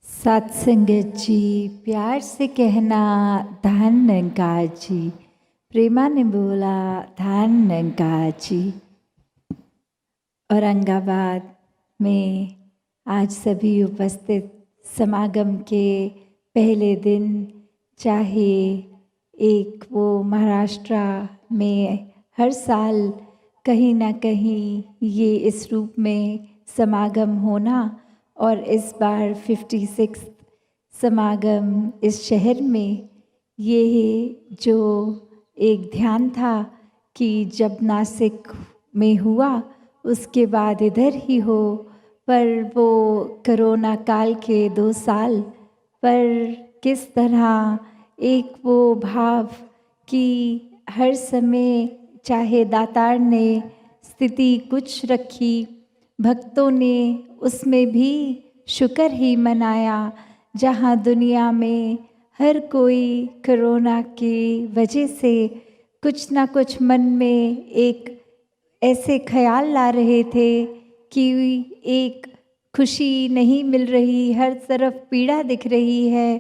सत्संगत जी, प्यार से कहना धन निरंकार जी। प्रेमा ने बोला धन निरंकार जी। औरंगाबाद में आज सभी उपस्थित समागम के पहले दिन, चाहे एक वो महाराष्ट्र में हर साल कहीं ना कहीं ये इस रूप में समागम होना, और इस बार 56 समागम इस शहर में, ये जो एक ध्यान था कि जब नासिक में हुआ उसके बाद इधर ही हो, पर वो कोरोना काल के 2 साल पर किस तरह एक वो भाव कि हर समय चाहे दातार ने स्थिति कुछ रखी, भक्तों ने उसमें भी शुक्र ही मनाया। जहाँ दुनिया में हर कोई कोरोना की वजह से कुछ ना कुछ मन में एक ऐसे ख्याल ला रहे थे कि एक खुशी नहीं मिल रही, हर तरफ पीड़ा दिख रही है,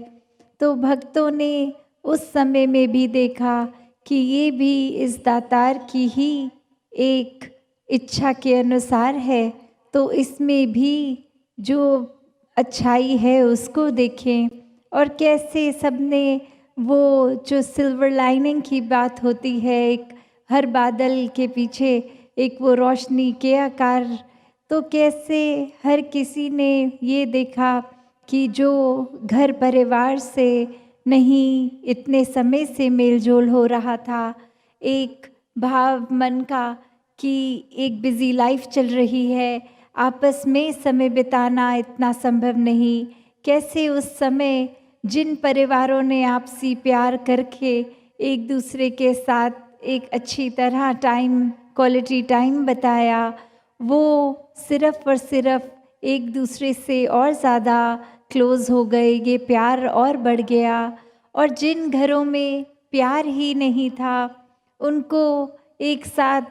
तो भक्तों ने उस समय में भी देखा कि ये भी इस दातार की ही एक इच्छा के अनुसार है, तो इसमें भी जो अच्छाई है उसको देखें। और कैसे सबने वो जो सिल्वर लाइनिंग की बात होती है, एक हर बादल के पीछे एक वो रोशनी के आकार, तो कैसे हर किसी ने ये देखा कि जो घर परिवार से नहीं इतने समय से मेलजोल हो रहा था, एक भाव मन का कि एक बिजी लाइफ चल रही है, आपस में समय बिताना इतना संभव नहीं, कैसे उस समय जिन परिवारों ने आपसी प्यार करके एक दूसरे के साथ एक अच्छी तरह टाइम, क्वालिटी टाइम बताया, वो सिर्फ और सिर्फ एक दूसरे से और ज़्यादा क्लोज़ हो गए, ये प्यार और बढ़ गया। और जिन घरों में प्यार ही नहीं था, उनको एक साथ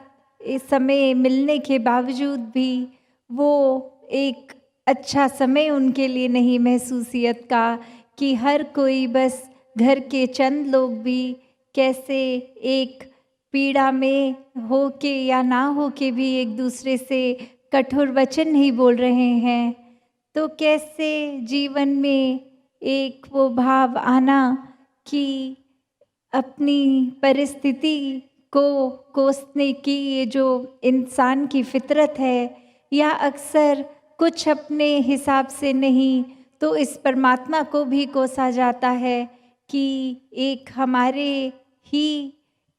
इस समय मिलने के बावजूद भी वो एक अच्छा समय उनके लिए नहीं महसूसियत का, कि हर कोई बस घर के चंद लोग भी कैसे एक पीड़ा में हो के या ना हो के भी एक दूसरे से कठोर वचन ही बोल रहे हैं। तो कैसे जीवन में एक वो भाव आना कि अपनी परिस्थिति को कोसने की ये जो इंसान की फितरत है, या अक्सर कुछ अपने हिसाब से नहीं तो इस परमात्मा को भी कोसा जाता है कि एक हमारे ही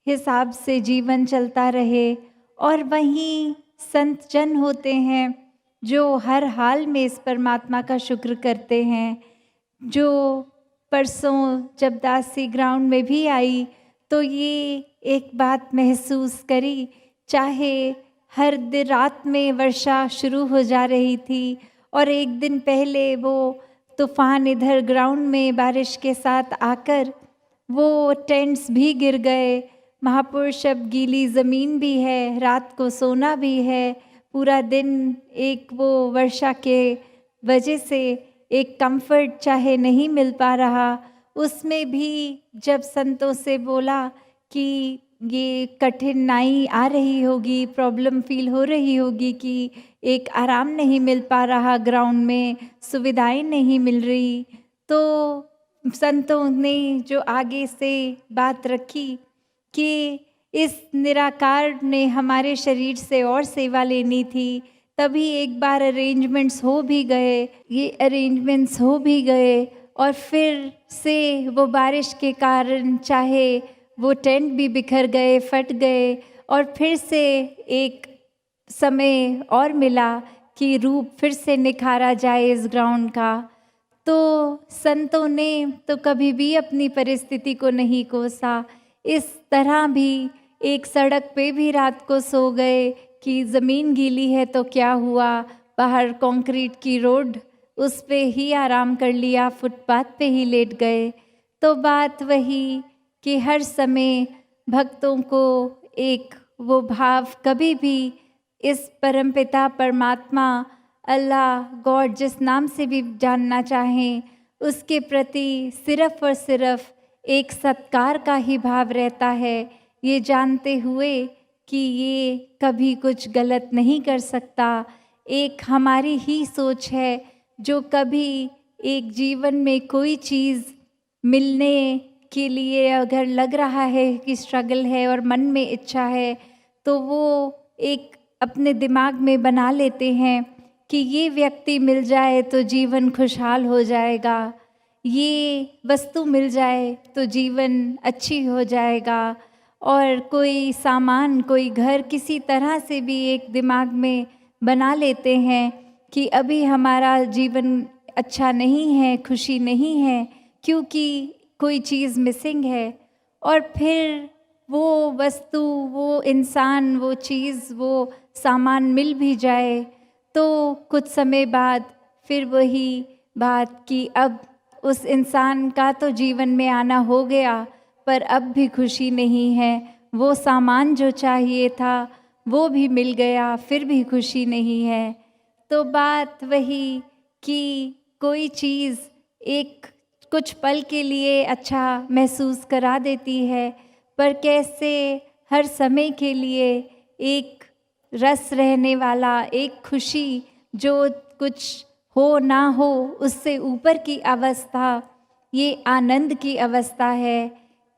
हिसाब से जीवन चलता रहे। और वहीं संत जन होते हैं जो हर हाल में इस परमात्मा का शुक्र करते हैं। जो परसों जब दासी ग्राउंड में भी आई तो ये एक बात महसूस करी, चाहे हर दिन रात में वर्षा शुरू हो जा रही थी और एक दिन पहले वो तूफान इधर ग्राउंड में बारिश के साथ आकर वो टेंट्स भी गिर गए, महापुरुष अब गीली ज़मीन भी है, रात को सोना भी है, पूरा दिन एक वो वर्षा के वजह से एक कंफर्ट चाहे नहीं मिल पा रहा, उसमें भी जब संतों से बोला कि ये कठिनाई आ रही होगी, प्रॉब्लम फील हो रही होगी कि एक आराम नहीं मिल पा रहा, ग्राउंड में सुविधाएं नहीं मिल रही, तो संतों ने जो आगे से बात रखी कि इस निराकार ने हमारे शरीर से और सेवा लेनी थी, तभी एक बार अरेंजमेंट्स हो भी गए, ये अरेंजमेंट्स हो भी गए और फिर से वो बारिश के कारण चाहे वो टेंट भी बिखर गए, फट गए, और फिर से एक समय और मिला कि रूप फिर से निखारा जाए इस ग्राउंड का। तो संतों ने तो कभी भी अपनी परिस्थिति को नहीं कोसा, इस तरह भी एक सड़क पे भी रात को सो गए कि ज़मीन गीली है तो क्या हुआ, बाहर कंक्रीट की रोड, उस पे ही आराम कर लिया, फुटपाथ पे ही लेट गए। तो बात वही कि हर समय भक्तों को एक वो भाव कभी भी इस परमपिता परमात्मा अल्लाह, गॉड जिस नाम से भी जानना चाहें, उसके प्रति सिर्फ़ और सिर्फ़ एक सत्कार का ही भाव रहता है, ये जानते हुए कि ये कभी कुछ गलत नहीं कर सकता। एक हमारी ही सोच है जो कभी एक जीवन में कोई चीज़ मिलने के लिए अगर लग रहा है कि स्ट्रगल है और मन में इच्छा है, तो वो एक अपने दिमाग में बना लेते हैं कि ये व्यक्ति मिल जाए तो जीवन खुशहाल हो जाएगा, ये वस्तु मिल जाए तो जीवन अच्छी हो जाएगा। और कोई सामान, कोई घर किसी तरह से भी एक दिमाग में बना लेते हैं कि अभी हमारा जीवन अच्छा नहीं है, खुशी नहीं है, क्योंकि कोई चीज़ मिसिंग है। और फिर वो वस्तु, वो इंसान, वो चीज़, वो सामान मिल भी जाए तो कुछ समय बाद फिर वही बात कि अब उस इंसान का तो जीवन में आना हो गया, पर अब भी खुशी नहीं है। वो सामान जो चाहिए था वो भी मिल गया, फिर भी खुशी नहीं है। तो बात वही कि कोई चीज़ एक कुछ पल के लिए अच्छा महसूस करा देती है, पर कैसे हर समय के लिए एक रस रहने वाला, एक खुशी जो कुछ हो ना हो उससे ऊपर की अवस्था, ये आनंद की अवस्था है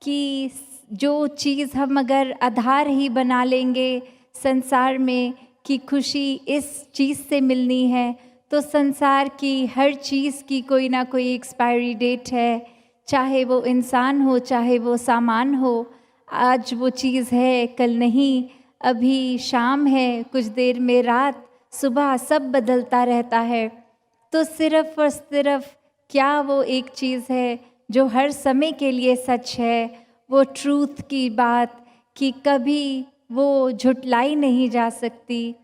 कि जो चीज़ हम अगर आधार ही बना लेंगे संसार में कि खुशी इस चीज़ से मिलनी है, तो संसार की हर चीज़ की कोई ना कोई एक्सपायरी डेट है, चाहे वो इंसान हो, चाहे वो सामान हो। आज वो चीज़ है, कल नहीं, अभी शाम है, कुछ देर में रात, सुबह, सब बदलता रहता है। तो सिर्फ़ और सिर्फ़ क्या वो एक चीज़ है जो हर समय के लिए सच है, वो ट्रूथ की बात कि कभी वो झुटलाई नहीं जा सकती।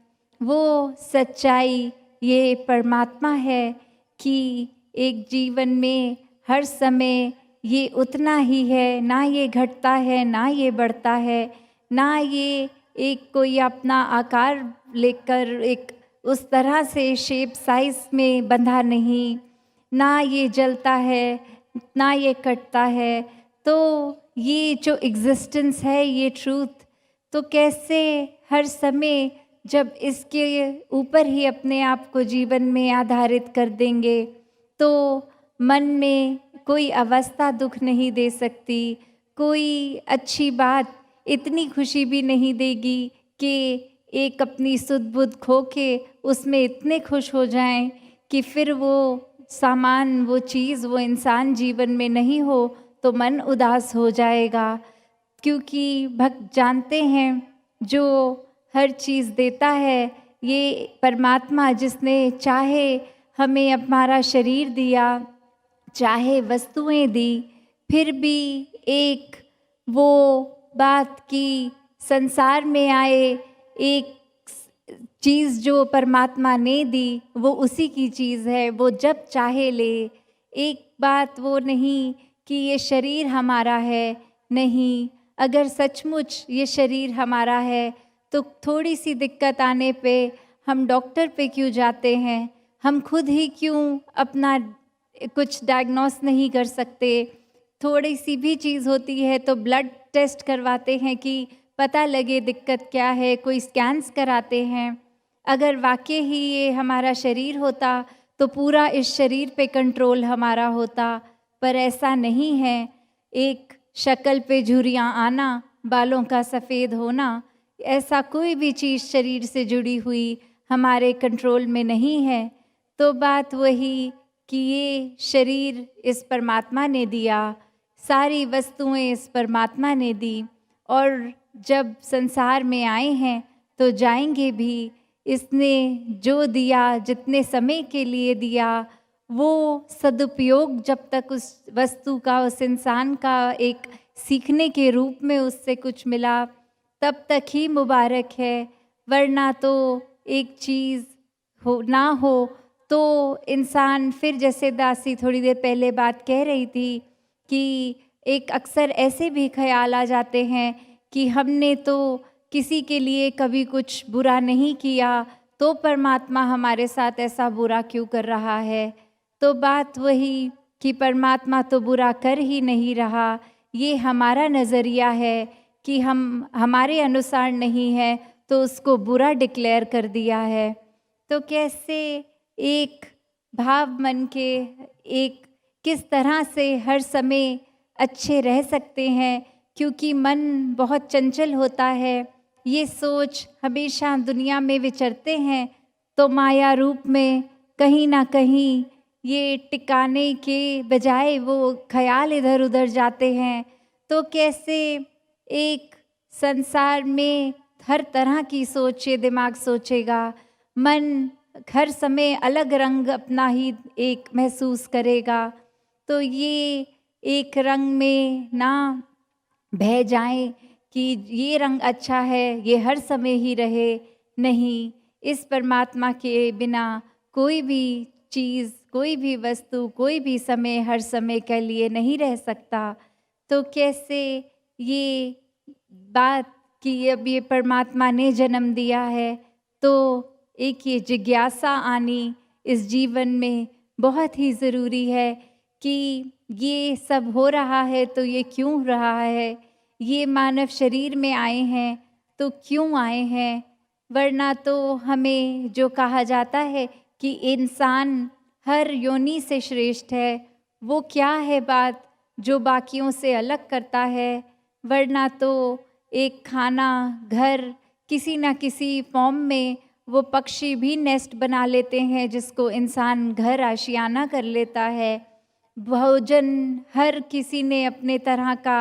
वो सच्चाई ये परमात्मा है कि एक जीवन में हर समय ये उतना ही है, ना ये घटता है, ना ये बढ़ता है, ना ये एक कोई अपना आकार लेकर एक उस तरह से शेप साइज़ में बंधा नहीं, ना ये जलता है, ना ये कटता है। तो ये जो एग्जिस्टेंस है, ये ट्रूथ, तो कैसे हर समय जब इसके ऊपर ही अपने आप को जीवन में आधारित कर देंगे, तो मन में कोई अवस्था दुख नहीं दे सकती, कोई अच्छी बात इतनी खुशी भी नहीं देगी कि एक अपनी सुध बुध खो के उसमें इतने खुश हो जाएं कि फिर वो सामान, वो चीज़, वो इंसान जीवन में नहीं हो तो मन उदास हो जाएगा। क्योंकि भक्त जानते हैं जो हर चीज़ देता है ये परमात्मा, जिसने चाहे हमें हमारा शरीर दिया, चाहे वस्तुएं दी, फिर भी एक वो बात कि संसार में आए एक चीज़ जो परमात्मा ने दी वो उसी की चीज़ है, वो जब चाहे ले। एक बात वो नहीं कि ये शरीर हमारा है, नहीं, अगर सचमुच ये शरीर हमारा है तो थोड़ी सी दिक्कत आने पे हम डॉक्टर पे क्यों जाते हैं? हम खुद ही क्यों अपना कुछ डायग्नोस नहीं कर सकते? थोड़ी सी भी चीज़ होती है तो ब्लड टेस्ट करवाते हैं कि पता लगे दिक्कत क्या है, कोई स्कैन्स कराते हैं। अगर वाकई ही ये हमारा शरीर होता तो पूरा इस शरीर पे कंट्रोल हमारा होता, पर ऐसा नहीं है। एक शक्ल पे झुर्रियाँ आना, बालों का सफ़ेद होना, ऐसा कोई भी चीज़ शरीर से जुड़ी हुई हमारे कंट्रोल में नहीं है। तो बात वही कि ये शरीर इस परमात्मा ने दिया, सारी वस्तुएं इस परमात्मा ने दी, और जब संसार में आए हैं तो जाएंगे भी। इसने जो दिया, जितने समय के लिए दिया, वो सदुपयोग जब तक उस वस्तु का, उस इंसान का एक सीखने के रूप में उससे कुछ मिला, तब तक ही मुबारक है। वरना तो एक चीज़ हो ना हो तो इंसान फिर, जैसे दासी थोड़ी देर पहले बात कह रही थी कि एक अक्सर ऐसे भी ख्याल आ जाते हैं कि हमने तो किसी के लिए कभी कुछ बुरा नहीं किया, तो परमात्मा हमारे साथ ऐसा बुरा क्यों कर रहा है। तो बात वही कि परमात्मा तो बुरा कर ही नहीं रहा, ये हमारा नज़रिया है कि हम हमारे अनुसार नहीं है तो उसको बुरा डिक्लेयर कर दिया है। तो कैसे एक भाव मन के एक किस तरह से हर समय अच्छे रह सकते हैं, क्योंकि मन बहुत चंचल होता है। ये सोच हमेशा दुनिया में विचरते हैं तो माया रूप में कहीं ना कहीं ये टिकाने के बजाय वो ख्याल इधर उधर जाते हैं। तो कैसे एक संसार में हर तरह की सोच ये दिमाग सोचेगा, मन हर समय अलग रंग अपना ही एक महसूस करेगा। तो ये एक रंग में ना बह जाएं कि ये रंग अच्छा है, ये हर समय ही रहे। नहीं, इस परमात्मा के बिना कोई भी चीज़, कोई भी वस्तु, कोई भी समय हर समय के लिए नहीं रह सकता। तो कैसे ये बात कि अब ये परमात्मा ने जन्म दिया है, तो एक ये जिज्ञासा आनी इस जीवन में बहुत ही ज़रूरी है कि ये सब हो रहा है तो ये क्यों हो रहा है, ये मानव शरीर में आए हैं तो क्यों आए हैं। वरना तो हमें जो कहा जाता है कि इंसान हर योनि से श्रेष्ठ है, वो क्या है बात जो बाकियों से अलग करता है। वरना तो एक खाना, घर, किसी न किसी फॉर्म में वो पक्षी भी नेस्ट बना लेते हैं जिसको इंसान घर आशियाना कर लेता है। भोजन हर किसी ने अपने तरह का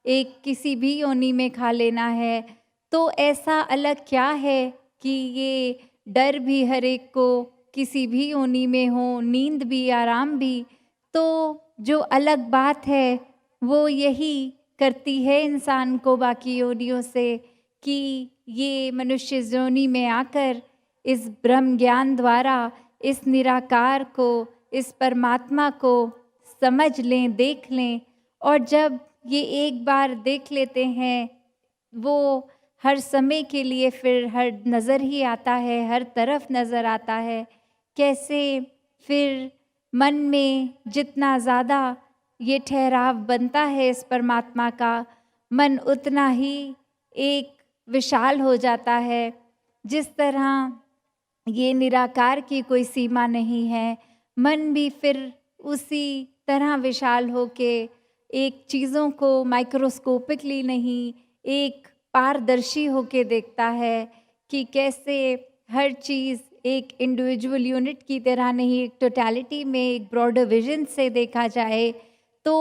एक किसी भी योनि में खा लेना है। तो ऐसा अलग क्या है कि ये डर भी हर एक को किसी भी योनि में हो, नींद भी, आराम भी। तो जो अलग बात है वो यही करती है इंसान को बाकी योनियों से कि ये मनुष्य योनि में आकर इस ब्रह्म ज्ञान द्वारा इस निराकार को, इस परमात्मा को समझ लें, देख लें। और जब ये एक बार देख लेते हैं, वो हर समय के लिए फिर हर नज़र ही आता है, हर तरफ नज़र आता है। कैसे फिर मन में जितना ज़्यादा ये ठहराव बनता है इस परमात्मा का, मन उतना ही एक विशाल हो जाता है। जिस तरह ये निराकार की कोई सीमा नहीं है, मन भी फिर उसी तरह विशाल होके एक चीज़ों को माइक्रोस्कोपिकली नहीं, एक पारदर्शी होके देखता है कि कैसे हर चीज़ एक इंडिविजुअल यूनिट की तरह नहीं, एक टोटलिटी में, एक ब्रॉडर विजन से देखा जाए। तो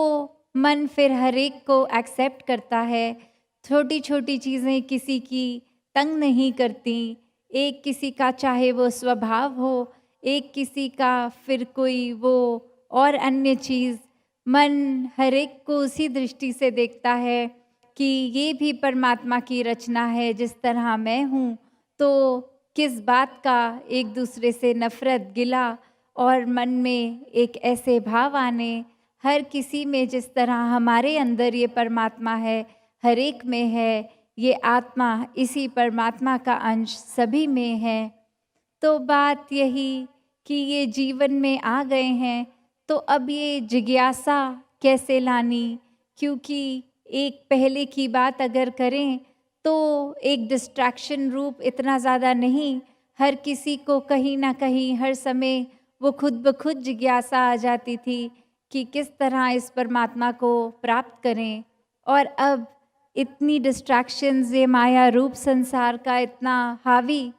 मन फिर हर एक को एक्सेप्ट करता है। छोटी छोटी चीज़ें किसी की तंग नहीं करती। एक किसी का चाहे वो स्वभाव हो, एक किसी का फिर कोई वो और अन्य चीज़, मन हर एक को उसी दृष्टि से देखता है कि ये भी परमात्मा की रचना है। जिस तरह मैं हूँ तो किस बात का एक दूसरे से नफ़रत, गिला और मन में एक ऐसे भाव आने। हर किसी में जिस तरह हमारे अंदर ये परमात्मा है, हर एक में है, ये आत्मा इसी परमात्मा का अंश सभी में है। तो बात यही कि ये जीवन में आ गए हैं तो अब ये जिज्ञासा कैसे लानी, क्योंकि एक पहले की बात अगर करें तो एक डिस्ट्रैक्शन रूप इतना ज़्यादा नहीं, हर किसी को कहीं ना कहीं हर समय वो खुद ब खुद जिज्ञासा आ जाती थी कि किस तरह इस परमात्मा को प्राप्त करें। और अब इतनी डिस्ट्रैक्शंस, ये माया रूप संसार का इतना हावी,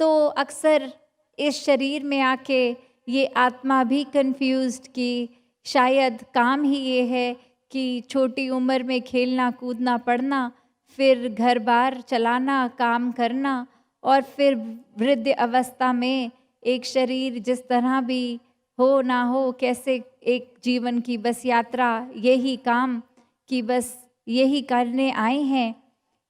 तो अक्सर इस शरीर में आके ये आत्मा भी कंफ्यूज्ड कि शायद काम ही ये है कि छोटी उम्र में खेलना, कूदना, पढ़ना, फिर घर बार चलाना, काम करना, और फिर वृद्ध अवस्था में एक शरीर जिस तरह भी हो ना हो, कैसे एक जीवन की बस यात्रा, यही काम कि बस यही करने आए हैं।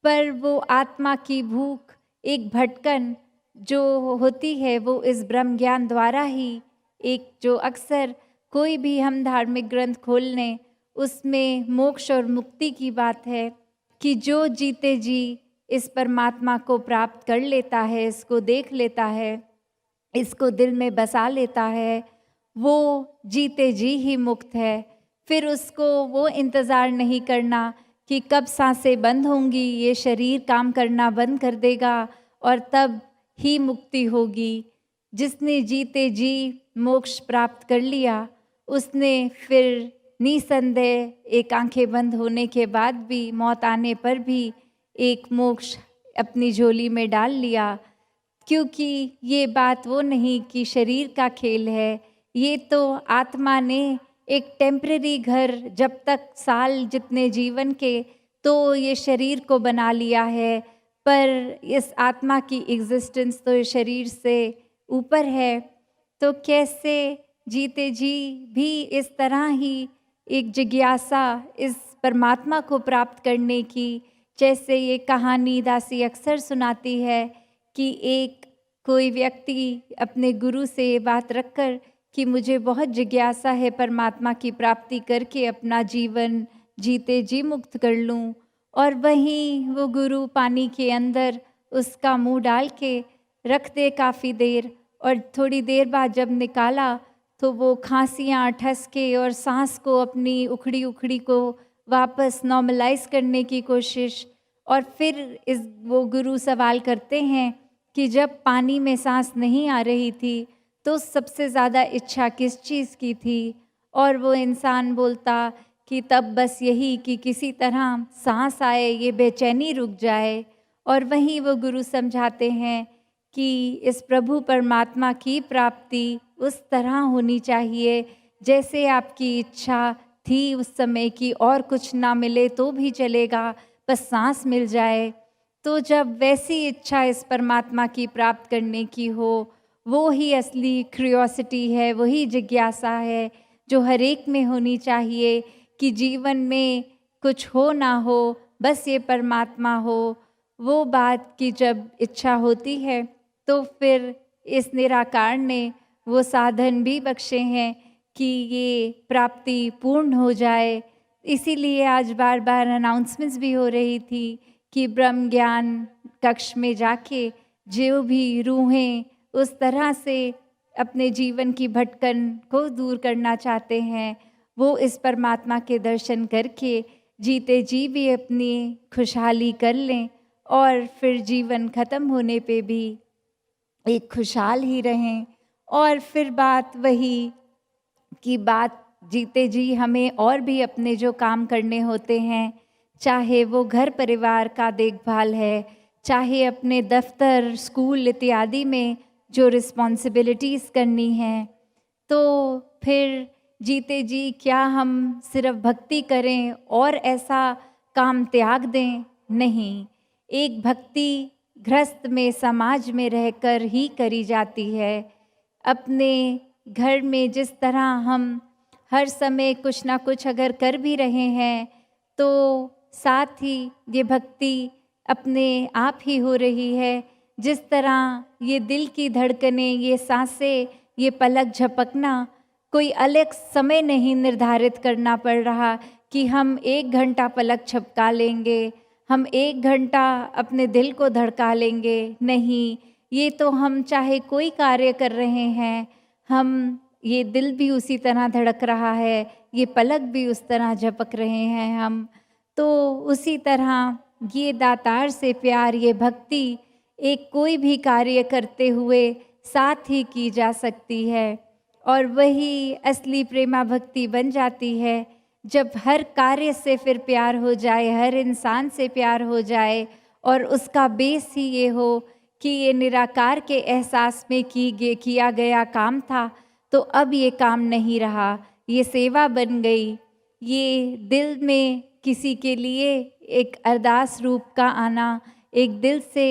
पर वो आत्मा की भूख, एक भटकन जो होती है, वो इस ब्रह्म ज्ञान द्वारा ही, एक जो अक्सर कोई भी हम धार्मिक ग्रंथ खोल लें उसमें मोक्ष और मुक्ति की बात है कि जो जीते जी इस परमात्मा को प्राप्त कर लेता है, इसको देख लेता है, इसको दिल में बसा लेता है वो जीते जी ही मुक्त है। फिर उसको वो इंतज़ार नहीं करना कि कब सांसें बंद होंगी, ये शरीर काम करना बंद कर देगा और तब ही मुक्ति होगी। जिसने जीते जी मोक्ष प्राप्त कर लिया उसने फिर निसंदेह एक आंखें बंद होने के बाद भी, मौत आने पर भी एक मोक्ष अपनी झोली में डाल लिया। क्योंकि ये बात वो नहीं कि शरीर का खेल है, ये तो आत्मा ने एक टेम्परेरी घर, जब तक साल जितने जीवन के, तो ये शरीर को बना लिया है। पर इस आत्मा की एग्जिस्टेंस तो इस शरीर से ऊपर है। तो कैसे जीते जी भी इस तरह ही एक जिज्ञासा इस परमात्मा को प्राप्त करने की, जैसे ये कहानी दासी अक्सर सुनाती है कि एक कोई व्यक्ति अपने गुरु से ये बात रखकर कि मुझे बहुत जिज्ञासा है परमात्मा की प्राप्ति करके अपना जीवन जीते जी मुक्त कर लूं, और वहीं वो गुरु पानी के अंदर उसका मुंह डाल के रख दे काफ़ी देर, और थोड़ी देर बाद जब निकाला तो वो खांसियाँ ठसके और सांस को अपनी उखड़ी उखड़ी को वापस नॉर्मलाइज करने की कोशिश। और फिर वो गुरु सवाल करते हैं कि जब पानी में सांस नहीं आ रही थी तो सबसे ज़्यादा इच्छा किस चीज़ की थी? और वो इंसान बोलता कि तब बस यही कि किसी तरह सांस आए, ये बेचैनी रुक जाए। और वहीं वो गुरु समझाते हैं कि इस प्रभु परमात्मा की प्राप्ति उस तरह होनी चाहिए जैसे आपकी इच्छा थी उस समय की, और कुछ ना मिले तो भी चलेगा, बस सांस मिल जाए। तो जब वैसी इच्छा इस परमात्मा की प्राप्त करने की हो, वो ही असली क्यूरियोसिटी है, वही जिज्ञासा है जो हर एक में होनी चाहिए कि जीवन में कुछ हो ना हो, बस ये परमात्मा हो। वो बात की जब इच्छा होती है तो फिर इस निराकार ने वो साधन भी बख्शे हैं कि ये प्राप्ति पूर्ण हो जाए। इसीलिए आज बार बार अनाउंसमेंट्स भी हो रही थी कि ब्रह्म ज्ञान कक्ष में जाके जो भी रूहें उस तरह से अपने जीवन की भटकन को दूर करना चाहते हैं, वो इस परमात्मा के दर्शन करके जीते जी भी अपनी खुशहाली कर लें, और फिर जीवन खत्म होने पे भी एक खुशहाल ही रहें। और फिर बात वही कि बात जीते जी हमें और भी अपने जो काम करने होते हैं, चाहे वो घर परिवार का देखभाल है, चाहे अपने दफ्तर स्कूल इत्यादि में जो रिस्पॉन्सिबिलिटीज़ करनी हैं, तो फिर जीते जी क्या हम सिर्फ भक्ति करें और ऐसा काम त्याग दें? नहीं, एक भक्ति गृहस्थ में समाज में रहकर ही करी जाती है। अपने घर में जिस तरह हम हर समय कुछ ना कुछ अगर कर भी रहे हैं तो साथ ही ये भक्ति अपने आप ही हो रही है। जिस तरह ये दिल की धड़कनें, ये सांसें, ये पलक झपकना, कोई अलग समय नहीं निर्धारित करना पड़ रहा कि हम 1 घंटा पलक झपका लेंगे, हम 1 घंटा अपने दिल को धड़का लेंगे। नहीं, ये तो हम चाहे कोई कार्य कर रहे हैं, हम ये दिल भी उसी तरह धड़क रहा है, ये पलक भी उस तरह झपक रहे हैं हम। तो उसी तरह ये दातार से प्यार, ये भक्ति एक कोई भी कार्य करते हुए साथ ही की जा सकती है, और वही असली प्रेमा भक्ति बन जाती है जब हर कार्य से फिर प्यार हो जाए, हर इंसान से प्यार हो जाए, और उसका बेस ही ये हो कि ये निराकार के एहसास में किया गया काम था, तो अब ये काम नहीं रहा, ये सेवा बन गई। ये दिल में किसी के लिए एक अरदास रूप का आना, एक दिल से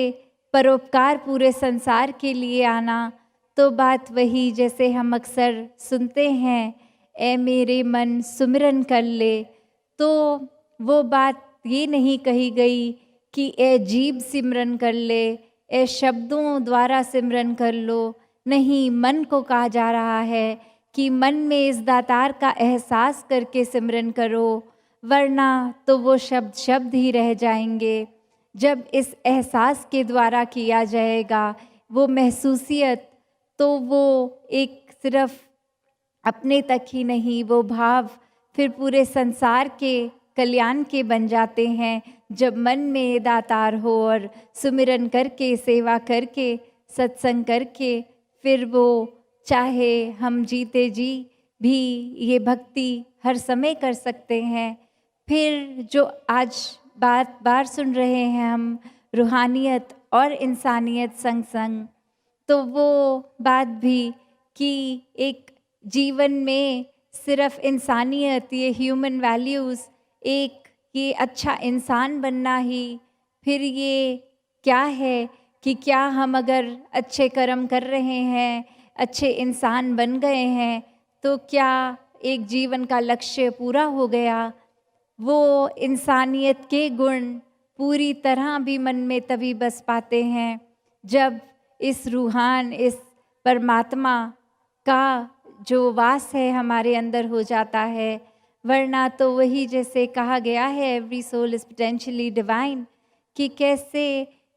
परोपकार पूरे संसार के लिए आना, तो बात वही जैसे हम अक्सर सुनते हैं, ए मेरे मन सुमिरन कर ले। तो वो बात ये नहीं कही गई कि ए जीभ सिमरन कर ले, ए शब्दों द्वारा सिमरन कर लो। नहीं, मन को कहा जा रहा है कि मन में इस दातार का एहसास करके सिमरन करो, वरना तो वो शब्द शब्द ही रह जाएंगे। जब इस एहसास के द्वारा किया जाएगा, वो महसूसियत तो वो एक सिर्फ अपने तक ही नहीं, वो भाव फिर पूरे संसार के कल्याण के बन जाते हैं। जब मन में दातार हो और सुमिरन करके, सेवा करके, सत्संग करके, फिर वो चाहे हम जीते जी भी ये भक्ति हर समय कर सकते हैं। फिर जो आज बात बार सुन रहे हैं हम, रूहानियत और इंसानियत संग संग, तो वो बात भी कि एक जीवन में सिर्फ इंसानियत, ये ह्यूमन वैल्यूज़, एक ये अच्छा इंसान बनना ही फिर ये क्या है कि क्या हम अगर अच्छे कर्म कर रहे हैं, अच्छे इंसान बन गए हैं, तो क्या एक जीवन का लक्ष्य पूरा हो गया? वो इंसानियत के गुण पूरी तरह भी मन में तभी बस पाते हैं जब इस रूहान, इस परमात्मा का जो वास है हमारे अंदर हो जाता है। वरना तो वही जैसे कहा गया है, every soul is potentially divine, कि कैसे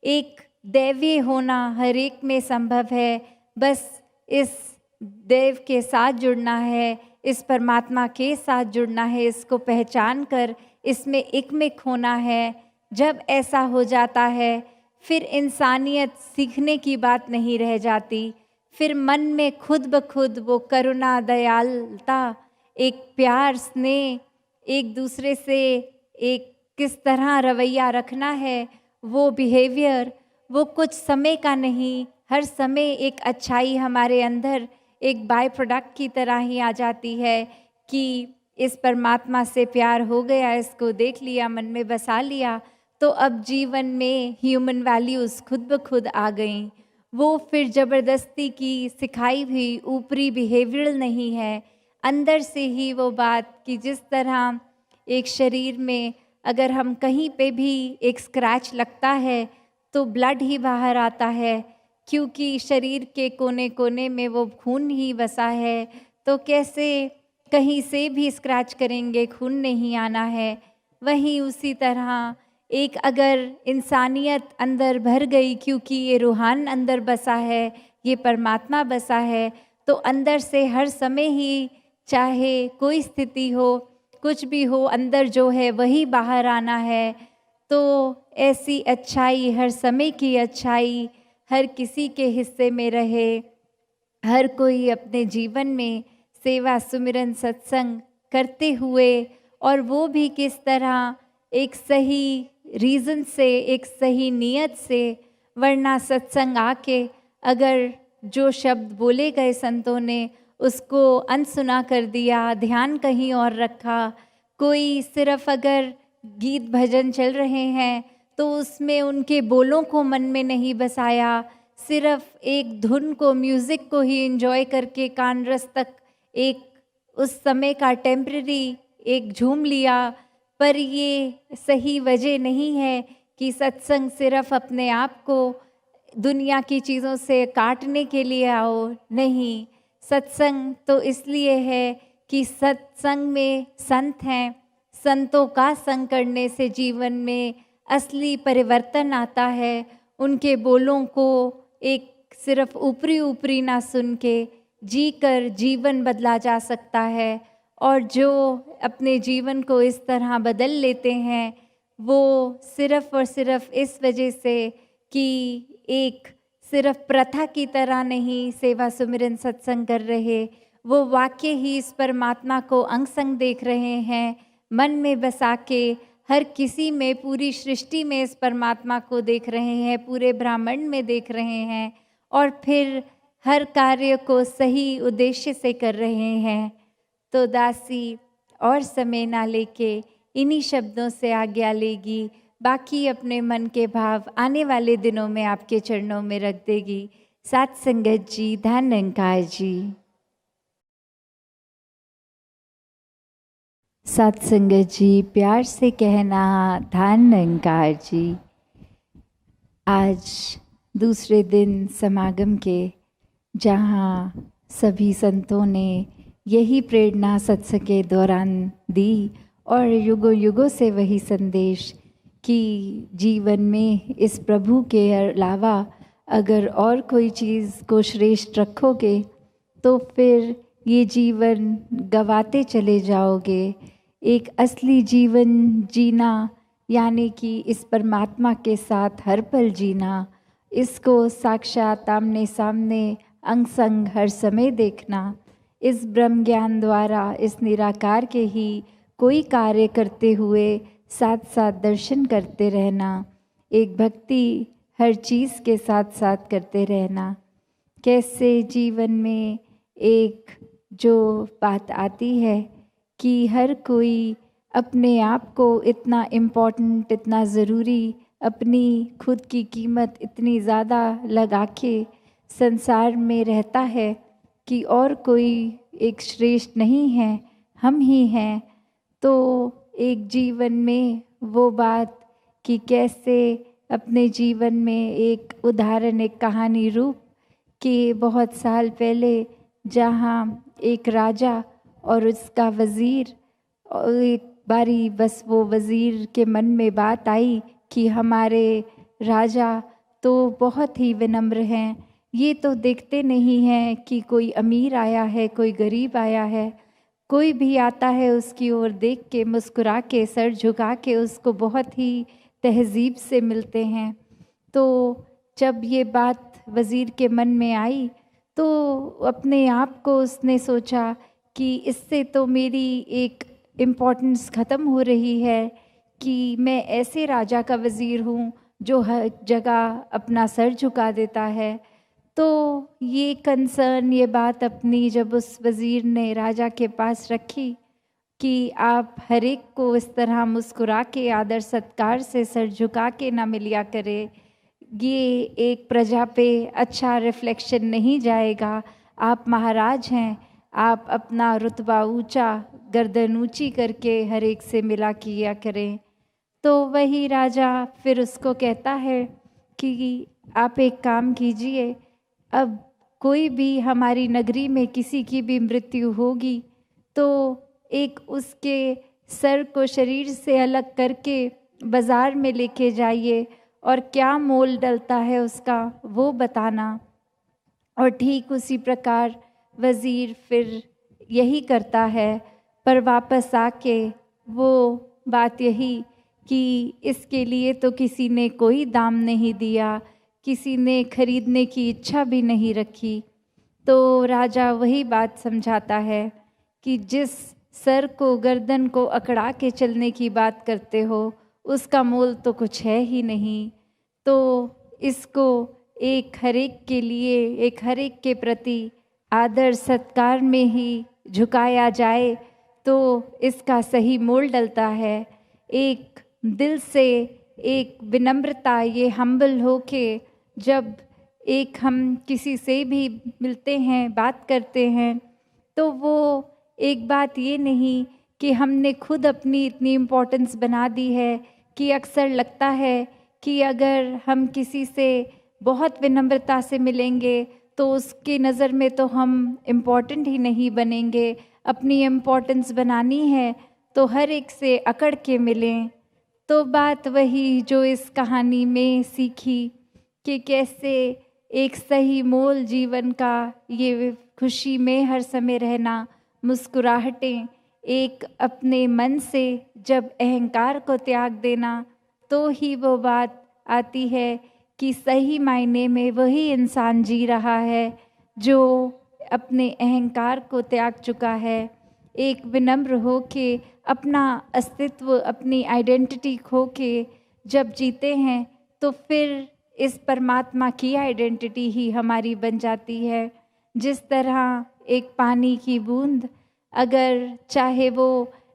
एक दैवीय होना हर एक में संभव है। बस इस देव के साथ जुड़ना है, इस परमात्मा के साथ जुड़ना है, इसको पहचान कर इसमें एकमिक होना है। जब ऐसा हो जाता है फिर इंसानियत सीखने की बात नहीं रह जाती। फिर मन में खुद ब खुद वो करुणा, दयालुता, एक प्यार, स्नेह, एक दूसरे से एक किस तरह रवैया रखना है, वो बिहेवियर, वो कुछ समय का नहीं, हर समय एक अच्छाई हमारे अंदर एक बाय प्रोडक्ट की तरह ही आ जाती है कि इस परमात्मा से प्यार हो गया, इसको देख लिया, मन में बसा लिया, तो अब जीवन में ह्यूमन वैल्यूज़ खुद ब खुद आ गई। वो फिर ज़बरदस्ती की सिखाई हुई ऊपरी बिहेवियरल नहीं है, अंदर से ही वो बात कि जिस तरह एक शरीर में अगर हम कहीं पे भी एक स्क्रैच लगता है तो ब्लड ही बाहर आता है, क्योंकि शरीर के कोने कोने में वो खून ही बसा है। तो कैसे कहीं से भी स्क्रैच करेंगे, खून नहीं आना है। वहीं उसी तरह एक अगर इंसानियत अंदर भर गई, क्योंकि ये रूहान अंदर बसा है, ये परमात्मा बसा है, तो अंदर से हर समय ही चाहे कोई स्थिति हो, कुछ भी हो, अंदर जो है वही बाहर आना है। तो ऐसी अच्छाई, हर समय की अच्छाई हर किसी के हिस्से में रहे। हर कोई अपने जीवन में सेवा, सुमिरन, सत्संग करते हुए, और वो भी किस तरह एक सही रीज़न से, एक सही नियत से। वरना सत्संग आके अगर जो शब्द बोले गए संतों ने उसको अनसुना कर दिया, ध्यान कहीं और रखा, कोई सिर्फ अगर गीत भजन चल रहे हैं तो उसमें उनके बोलों को मन में नहीं बसाया, सिर्फ एक धुन को, म्यूज़िक को ही एंजॉय करके कान रस तक एक उस समय का टेम्पररी एक झूम लिया। पर ये सही वजह नहीं है कि सत्संग सिर्फ अपने आप को दुनिया की चीज़ों से काटने के लिए आओ। नहीं, सत्संग तो इसलिए है कि सत्संग में संत हैं, संतों का संग करने से जीवन में असली परिवर्तन आता है। उनके बोलों को एक सिर्फ ऊपरी ऊपरी ना सुन के जी कर जीवन बदला जा सकता है। और जो अपने जीवन को इस तरह बदल लेते हैं वो सिर्फ और सिर्फ इस वजह से कि एक सिर्फ प्रथा की तरह नहीं सेवा सुमिरन सत्संग कर रहे, वो वाकई ही इस परमात्मा को अंग संग देख रहे हैं, मन में बसा के हर किसी में, पूरी सृष्टि में इस परमात्मा को देख रहे हैं, पूरे ब्रह्मांड में देख रहे हैं, और फिर हर कार्य को सही उद्देश्य से कर रहे हैं। तो दासी और समय ना लेके इन्हीं शब्दों से आज्ञा लेगी, बाकी अपने मन के भाव आने वाले दिनों में आपके चरणों में रख देगी। साथ संगत जी, धन निरंकार जी। साथ संगत जी, प्यार से कहना धन निरंकार जी। आज दूसरे दिन समागम के, जहाँ सभी संतों ने यही प्रेरणा सत्संग के दौरान दी और युगों युगों से वही संदेश कि जीवन में इस प्रभु के अलावा अगर और कोई चीज़ को श्रेष्ठ रखोगे तो फिर ये जीवन गंवाते चले जाओगे। एक असली जीवन जीना यानी कि इस परमात्मा के साथ हर पल जीना, इसको साक्षात आमने सामने अंग संग हर समय देखना, इस ब्रह्म ज्ञान द्वारा इस निराकार के ही कोई कार्य करते हुए साथ साथ दर्शन करते रहना, एक भक्ति हर चीज़ के साथ साथ करते रहना। कैसे जीवन में एक जो बात आती है कि हर कोई अपने आप को इतना इम्पोर्टेंट, इतना ज़रूरी, अपनी खुद की कीमत इतनी ज़्यादा लगा के संसार में रहता है कि और कोई एक श्रेष्ठ नहीं है, हम ही हैं। तो एक जीवन में वो बात कि कैसे अपने जीवन में एक उदाहरण, एक कहानी रूप कि बहुत साल पहले जहाँ एक राजा और उसका वज़ीर, और एक बारी बस वो वज़ीर के मन में बात आई कि हमारे राजा तो बहुत ही विनम्र हैं, ये तो देखते नहीं हैं कि कोई अमीर आया है, कोई गरीब आया है, कोई भी आता है उसकी ओर देख के मुस्कुरा के सर झुका के उसको बहुत ही तहज़ीब से मिलते हैं। तो जब ये बात वज़ीर के मन में आई तो अपने आप को उसने सोचा कि इससे तो मेरी एक इम्पोर्टेंस ख़त्म हो रही है कि मैं ऐसे राजा का वज़ीर हूँ जो हर जगह अपना सर झुका देता है। तो ये कंसर्न, ये बात अपनी जब उस वज़ीर ने राजा के पास रखी कि आप हर एक को इस तरह मुस्कुरा के आदर सत्कार से सर झुका के ना मिलिया करे, ये एक प्रजा पे अच्छा रिफ्लेक्शन नहीं जाएगा। आप महाराज हैं, आप अपना रुतबा ऊंचा, गर्दन ऊंची करके हर एक से मिला किया करें। तो वही राजा फिर उसको कहता है कि आप एक काम कीजिए, अब कोई भी हमारी नगरी में किसी की भी मृत्यु होगी तो एक उसके सर को शरीर से अलग करके बाज़ार में लेके जाइए और क्या मोल डलता है उसका वो बताना। और ठीक उसी प्रकार वज़ीर फिर यही करता है, पर वापस आके वो बात यही कि इसके लिए तो किसी ने कोई दाम नहीं दिया, किसी ने खरीदने की इच्छा भी नहीं रखी। तो राजा वही बात समझाता है कि जिस सर को, गर्दन को अकड़ा के चलने की बात करते हो उसका मोल तो कुछ है ही नहीं। तो इसको एक हरेक के लिए, एक हरेक के प्रति आदर सत्कार में ही झुकाया जाए तो इसका सही मोल डलता है। एक दिल से एक विनम्रता, ये हम्बल हो के जब एक हम किसी से भी मिलते हैं, बात करते हैं, तो वो एक बात ये नहीं कि हमने खुद अपनी इतनी इम्पोर्टेंस बना दी है कि अक्सर लगता है कि अगर हम किसी से बहुत विनम्रता से मिलेंगे तो उसकी नज़र में तो हम इम्पोर्टेंट ही नहीं बनेंगे। अपनी इम्पोर्टेंस बनानी है तो हर एक से अकड़ के मिलें। तो बात वही जो इस कहानी में सीखी कि कैसे एक सही मोल जीवन का, ये खुशी में हर समय रहना, मुस्कुराहटें, एक अपने मन से जब अहंकार को त्याग देना तो ही वो बात आती है कि सही मायने में वही इंसान जी रहा है जो अपने अहंकार को त्याग चुका है। एक विनम्र हो के अपना अस्तित्व, अपनी आइडेंटिटी खो के जब जीते हैं तो फिर इस परमात्मा की आइडेंटिटी ही हमारी बन जाती है। जिस तरह एक पानी की बूंद अगर चाहे वो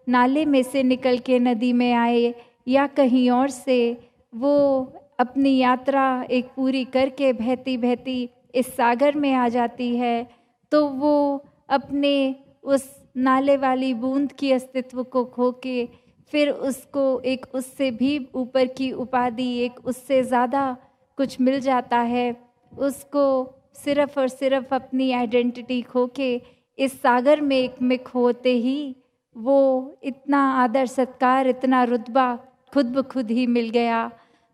नाले में से निकल के नदी में आए या कहीं और से, वो अपनी यात्रा एक पूरी करके बहती बहती इस सागर में आ जाती है, तो वो अपने उस नाले वाली बूंद की अस्तित्व को खो के फिर उसको एक उससे भी ऊपर की उपाधि, एक उससे ज़्यादा कुछ मिल जाता है। उसको सिर्फ़ और सिर्फ अपनी आइडेंटिटी खो के इस सागर में एक में खोते ही वो इतना आदर सत्कार, इतना रुतबा खुद ब खुद ही मिल गया।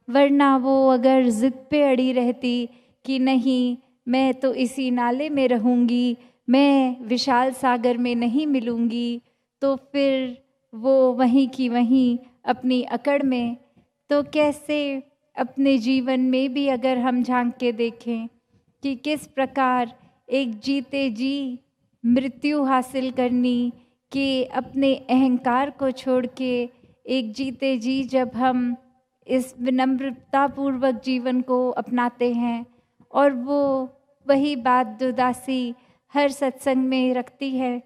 वरना वो अगर ज़िद पे अड़ी रहती कि नहीं, मैं तो इसी नाले में रहूँगी, मैं विशाल सागर में नहीं मिलूँगी, तो फिर वो वहीं की वहीं अपनी अकड़ में। तो कैसे अपने जीवन में भी अगर हम झांक के देखें कि किस प्रकार एक जीते जी मृत्यु हासिल करनी, कि अपने अहंकार को छोड़ के एक जीते जी जब हम इस विनम्रतापूर्वक जीवन को अपनाते हैं, और वो वही बात जो दासी हर सत्संग में रखती है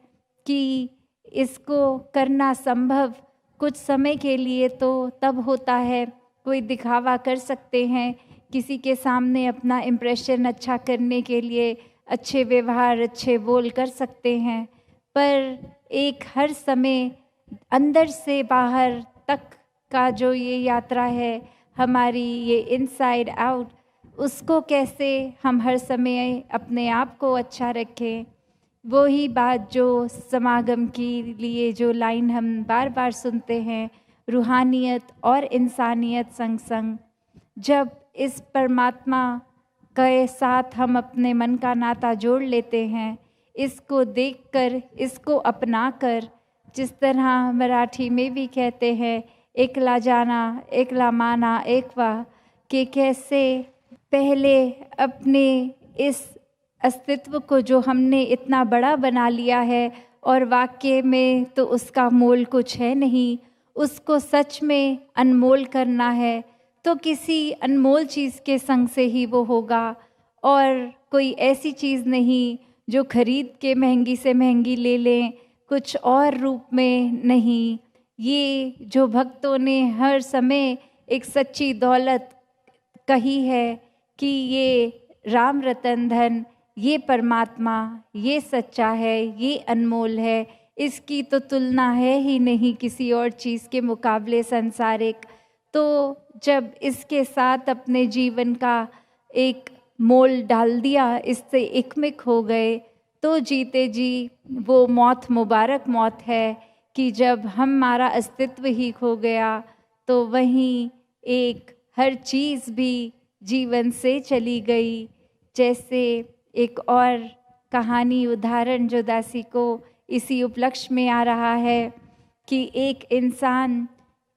कि इसको करना संभव कुछ समय के लिए तो तब होता है, कोई दिखावा कर सकते हैं, किसी के सामने अपना इम्प्रेशन अच्छा करने के लिए अच्छे व्यवहार अच्छे बोल कर सकते हैं, पर एक हर समय अंदर से बाहर तक का जो ये यात्रा है हमारी, ये इनसाइड आउट, उसको कैसे हम हर समय अपने आप को अच्छा रखें। वो ही बात जो समागम के लिए जो लाइन हम बार बार सुनते हैं, रूहानियत और इंसानियत संग संग, जब इस परमात्मा के साथ हम अपने मन का नाता जोड़ लेते हैं, इसको देखकर, इसको अपनाकर, जिस तरह मराठी में भी कहते हैं एकला जाना एकला माना एकवा, कि कैसे पहले अपने इस अस्तित्व को जो हमने इतना बड़ा बना लिया है और वाकई में तो उसका मोल कुछ है नहीं, उसको सच में अनमोल करना है तो किसी अनमोल चीज़ के संग से ही वो होगा, और कोई ऐसी चीज़ नहीं जो खरीद के महंगी से महंगी ले लें, कुछ और रूप में नहीं। ये जो भक्तों ने हर समय एक सच्ची दौलत कही है कि ये राम रतन धन, ये परमात्मा, ये सच्चा है, ये अनमोल है, इसकी तो तुलना है ही नहीं किसी और चीज़ के मुकाबले सांसारिक। तो जब इसके साथ अपने जीवन का एक मोल डाल दिया, इससे एकमिक हो गए, तो जीते जी वो मौत मुबारक मौत है कि जब हमारा अस्तित्व ही खो गया तो वहीं एक हर चीज़ भी जीवन से चली गई। जैसे एक और कहानी उदाहरण जो दासी को इसी उपलक्ष्य में आ रहा है कि एक इंसान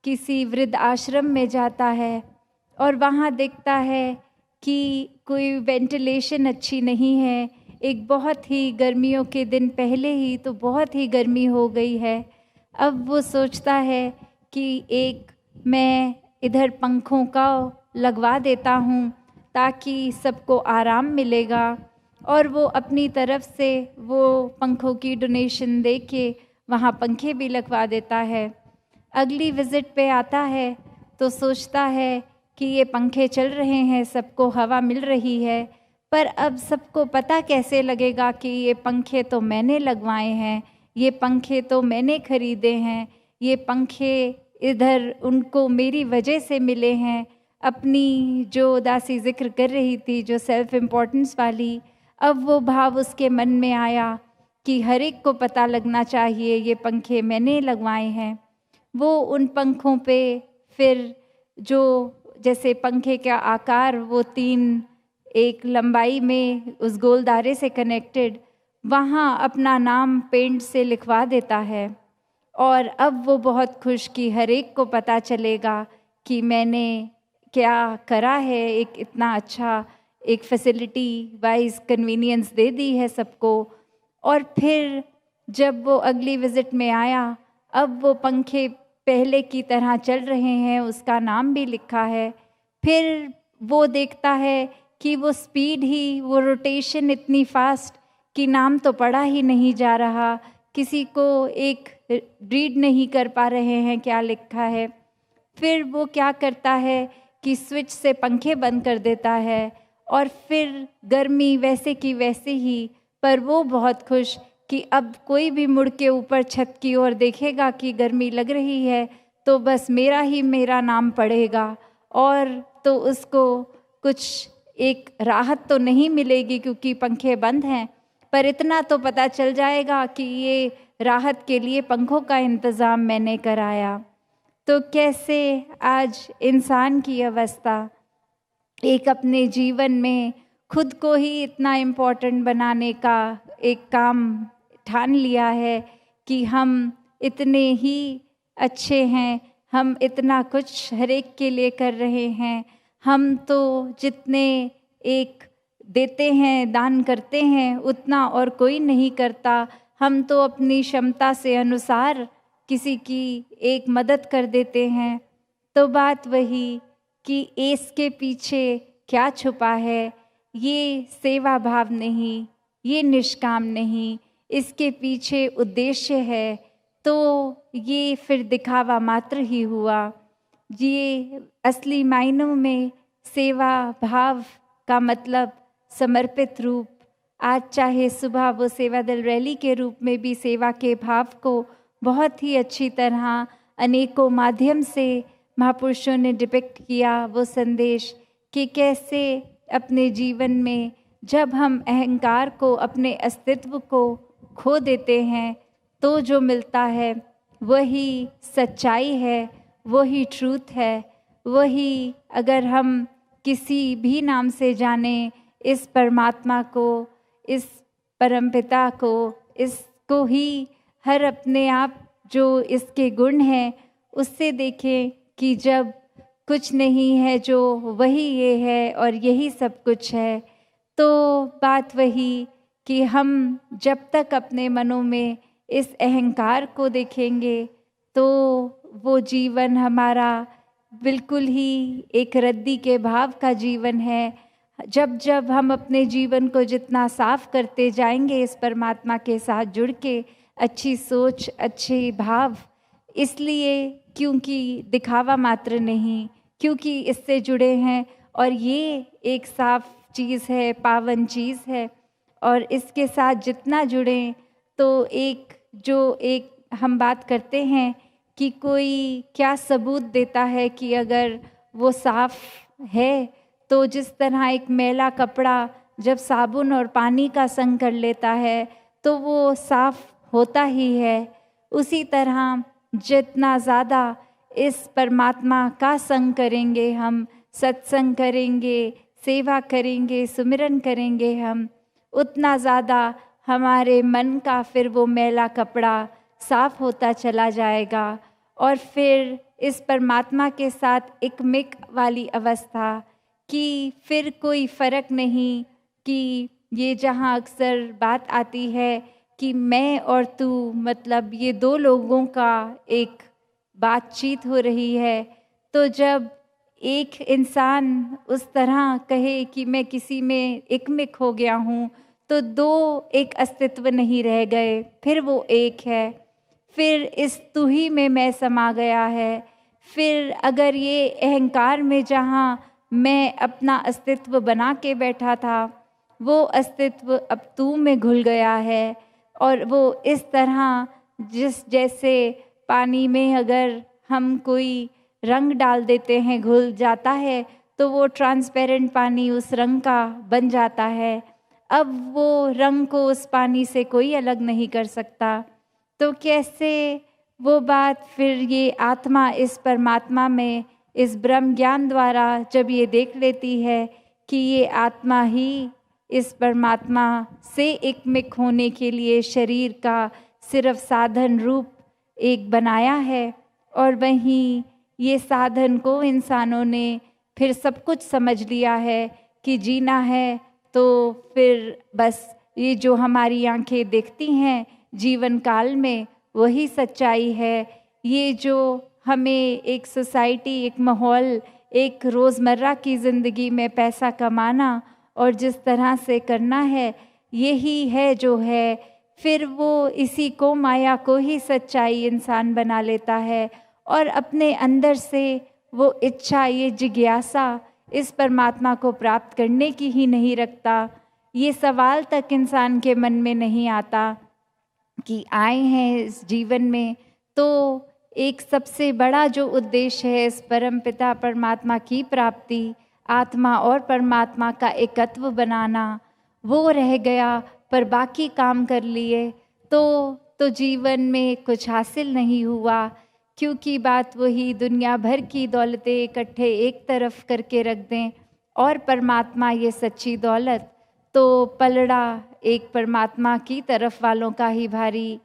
किसी वृद्ध आश्रम में जाता है और वहाँ देखता है कि कोई वेंटिलेशन अच्छी नहीं है, एक बहुत ही गर्मियों के दिन पहले ही तो बहुत ही गर्मी हो गई है। अब वो सोचता है कि एक मैं इधर पंखों का लगवा देता हूँ ताकि सबको आराम मिलेगा, और वो अपनी तरफ से वो पंखों की डोनेशन दे के वहाँ पंखे भी लगवा देता है। अगली विज़िट पे आता है तो सोचता है कि ये पंखे चल रहे हैं, सबको हवा मिल रही है, पर अब सबको पता कैसे लगेगा कि ये पंखे तो मैंने लगवाए हैं, ये पंखे तो मैंने खरीदे हैं, ये पंखे इधर उनको मेरी वजह से मिले हैं। अपनी जो दासी जिक्र कर रही थी जो सेल्फ इम्पोर्टेंस वाली, अब वो भाव उसके मन में आया कि हर एक को पता लगना चाहिए ये पंखे मैंने लगवाए हैं। वो उन पंखों पे फिर जो जैसे पंखे का आकार वो 3 एक लंबाई में उस गोलदारे से कनेक्टेड, वहाँ अपना नाम पेंट से लिखवा देता है, और अब वो बहुत खुश कि हर एक को पता चलेगा कि मैंने क्या करा है, एक इतना अच्छा एक फैसिलिटी वाइज कन्वीनियंस दे दी है सबको। और फिर जब वो अगली विज़िट में आया, अब वो पंखे पहले की तरह चल रहे हैं, उसका नाम भी लिखा है। फिर वो देखता है कि वो स्पीड ही, वो रोटेशन इतनी फास्ट कि नाम तो पढ़ा ही नहीं जा रहा, किसी को एक रीड नहीं कर पा रहे हैं क्या लिखा है। फिर वो क्या करता है कि स्विच से पंखे बंद कर देता है, और फिर गर्मी वैसे की वैसे ही, पर वो बहुत खुश कि अब कोई भी मुड़ के ऊपर छत की ओर देखेगा कि गर्मी लग रही है तो बस मेरा नाम पड़ेगा, और तो उसको कुछ एक राहत तो नहीं मिलेगी क्योंकि पंखे बंद हैं, पर इतना तो पता चल जाएगा कि ये राहत के लिए पंखों का इंतज़ाम मैंने कराया। तो कैसे आज इंसान की अवस्था एक अपने जीवन में खुद को ही इतना इम्पोर्टेंट बनाने का एक काम ठान लिया है कि हम इतने ही अच्छे हैं, हम इतना कुछ हर एक के लिए कर रहे हैं। हम तो जितने एक देते हैं, दान करते हैं, उतना और कोई नहीं करता। हम तो अपनी क्षमता से अनुसार किसी की एक मदद कर देते हैं। तो बात वही कि इसके पीछे क्या छुपा है, ये सेवा भाव नहीं, ये निष्काम नहीं, इसके पीछे उद्देश्य है, तो ये फिर दिखावा मात्र ही हुआ। ये असली मायनों में सेवा भाव का मतलब समर्पित रूप। आज चाहे सुबह वो सेवा दल रैली के रूप में भी सेवा के भाव को बहुत ही अच्छी तरह अनेकों माध्यम से महापुरुषों ने डिपिक्ट किया, वो संदेश कि कैसे अपने जीवन में जब हम अहंकार को, अपने अस्तित्व को खो देते हैं, तो जो मिलता है वही सच्चाई है, वही ट्रूथ है, वही अगर हम किसी भी नाम से जाने इस परमात्मा को, इस परमपिता को, इसको ही हर अपने आप जो इसके गुण हैं उससे देखें कि जब कुछ नहीं है जो वही ये है और यही सब कुछ है। तो बात वही कि हम जब तक अपने मनों में इस अहंकार को देखेंगे तो वो जीवन हमारा बिल्कुल ही एक रद्दी के भाव का जीवन है। जब जब हम अपने जीवन को जितना साफ करते जाएंगे इस परमात्मा के साथ जुड़ के, अच्छी सोच, अच्छे भाव, इसलिए क्योंकि दिखावा मात्र नहीं, क्योंकि इससे जुड़े हैं और ये एक साफ चीज़ है, पावन चीज़ है। और इसके साथ जितना जुड़ें तो एक हम बात करते हैं कि कोई क्या सबूत देता है कि अगर वो साफ है, तो जिस तरह एक मैला कपड़ा जब साबुन और पानी का संग कर लेता है तो वो साफ होता ही है, उसी तरह जितना ज़्यादा इस परमात्मा का संग करेंगे, हम सत्संग करेंगे, सेवा करेंगे, सुमिरन करेंगे, हम उतना ज़्यादा हमारे मन का फिर वो मैला कपड़ा साफ होता चला जाएगा। और फिर इस परमात्मा के साथ एक मिक वाली अवस्था कि फिर कोई फ़र्क नहीं कि ये जहाँ अक्सर बात आती है कि मैं और तू, मतलब ये दो लोगों का एक बातचीत हो रही है। तो जब एक इंसान उस तरह कहे कि मैं किसी में एकमिक हो गया हूँ, तो दो एक अस्तित्व नहीं रह गए, फिर वो एक है, फिर इस तू ही में मैं समा गया है। फिर अगर ये अहंकार में जहाँ मैं अपना अस्तित्व बना के बैठा था, वो अस्तित्व अब तू में घुल गया है। और वो इस तरह जैसे पानी में अगर हम कोई रंग डाल देते हैं, घुल जाता है, तो वो ट्रांसपेरेंट पानी उस रंग का बन जाता है। अब वो रंग को उस पानी से कोई अलग नहीं कर सकता। तो कैसे वो बात फिर ये आत्मा इस परमात्मा में, इस ब्रह्म ज्ञान द्वारा जब ये देख लेती है कि ये आत्मा ही इस परमात्मा से एकमिक होने के लिए शरीर का सिर्फ साधन रूप एक बनाया है, और वहीं ये साधन को इंसानों ने फिर सब कुछ समझ लिया है कि जीना है तो फिर बस ये जो हमारी आंखें देखती हैं जीवन काल में वही सच्चाई है। ये जो हमें एक सोसाइटी, एक माहौल, एक रोज़मर्रा की ज़िंदगी में पैसा कमाना और जिस तरह से करना है, यही है जो है। फिर वो इसी को, माया को ही सच्चाई इंसान बना लेता है और अपने अंदर से वो इच्छा, ये जिज्ञासा इस परमात्मा को प्राप्त करने की ही नहीं रखता। ये सवाल तक इंसान के मन में नहीं आता कि आए हैं इस जीवन में तो एक सबसे बड़ा जो उद्देश्य है इस परम पिता परमात्मा की प्राप्ति, आत्मा और परमात्मा का एकत्व बनाना, वो रह गया। पर बाकी काम कर लिए तो जीवन में कुछ हासिल नहीं हुआ, क्योंकि बात वही दुनिया भर की दौलतें इकट्ठे एक तरफ करके रख दें और परमात्मा ये सच्ची दौलत, तो पलड़ा एक परमात्मा की तरफ वालों का ही भारी।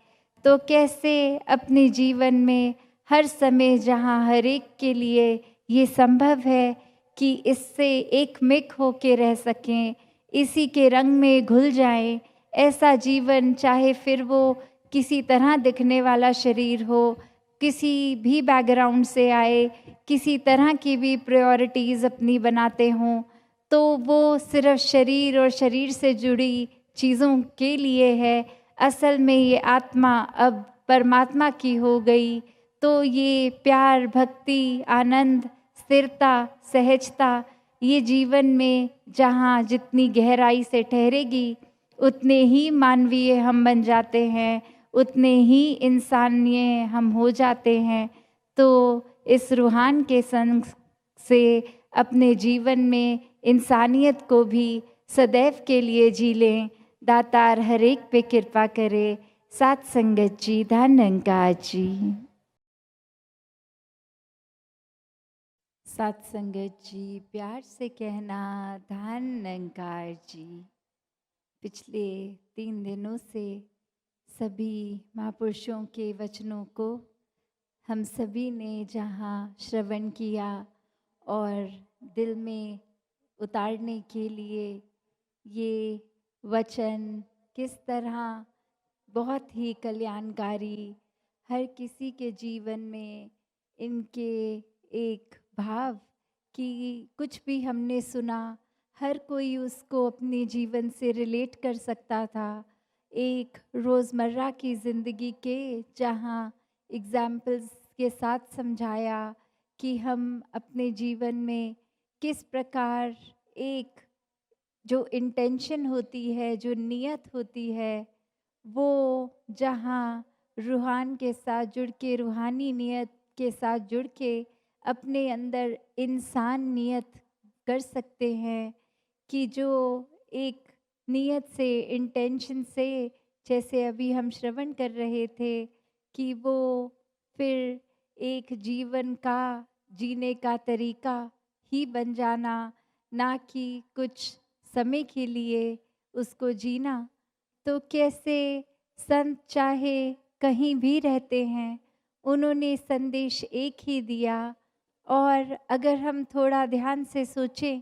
तो कैसे अपने जीवन में हर समय जहाँ हर एक के लिए ये संभव है कि इससे एक मिक होके रह सकें, इसी के रंग में घुल जाएं, ऐसा जीवन, चाहे फिर वो किसी तरह दिखने वाला शरीर हो, किसी भी बैकग्राउंड से आए, किसी तरह की भी प्रायोरिटीज़ अपनी बनाते हों, तो वो सिर्फ शरीर और शरीर से जुड़ी चीज़ों के लिए है। असल में ये आत्मा अब परमात्मा की हो गई। तो ये प्यार, भक्ति, आनंद, स्थिरता, सहजता, ये जीवन में जहाँ जितनी गहराई से ठहरेगी, उतने ही मानवीय हम बन जाते हैं, उतने ही इंसानिय हम हो जाते हैं। तो इस रूहान के संग से अपने जीवन में इंसानियत को भी सदैव के लिए जी लें। दातार हर एक पे कृपा करे। सात संगत जी, धन निरंकार जी। सात संगत जी, प्यार से कहना धन निरंकार जी। पिछले 3 दिनों से सभी महापुरुषों के वचनों को हम सभी ने जहाँ श्रवण किया और दिल में उतारने के लिए ये वचन किस तरह बहुत ही कल्याणकारी, हर किसी के जीवन में इनके एक भाव कि कुछ भी हमने सुना, हर कोई उसको अपने जीवन से रिलेट कर सकता था। एक रोज़मर्रा की ज़िंदगी के जहाँ एग्जाम्पल्स के साथ समझाया कि हम अपने जीवन में किस प्रकार एक जो इंटेंशन होती है, जो नीयत होती है, वो जहाँ रूहान के साथ जुड़ के, रूहानी नियत के साथ जुड़ के अपने अंदर इंसान नियत कर सकते हैं कि जो एक नियत से, इंटेंशन से, जैसे अभी हम श्रवण कर रहे थे कि वो फिर एक जीवन का जीने का तरीका ही बन जाना, ना कि कुछ समय के लिए उसको जीना। तो कैसे संत चाहे कहीं भी रहते हैं, उन्होंने संदेश एक ही दिया। और अगर हम थोड़ा ध्यान से सोचें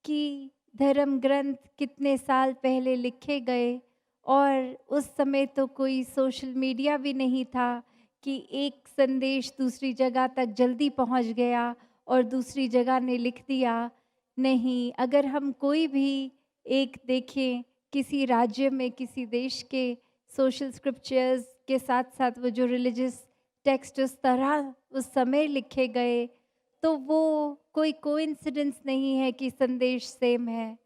कि धर्म ग्रंथ कितने साल पहले लिखे गए और उस समय तो कोई सोशल मीडिया भी नहीं था कि एक संदेश दूसरी जगह तक जल्दी पहुंच गया और दूसरी जगह ने लिख दिया। नहीं, अगर हम कोई भी एक देखें किसी राज्य में, किसी देश के सोशल स्क्रिप्चर्स के साथ साथ वो जो रिलीजियस टेक्स्ट उस तरह उस समय लिखे गए, तो वो कोई कोइंसिडेंस नहीं है कि संदेश सेम है।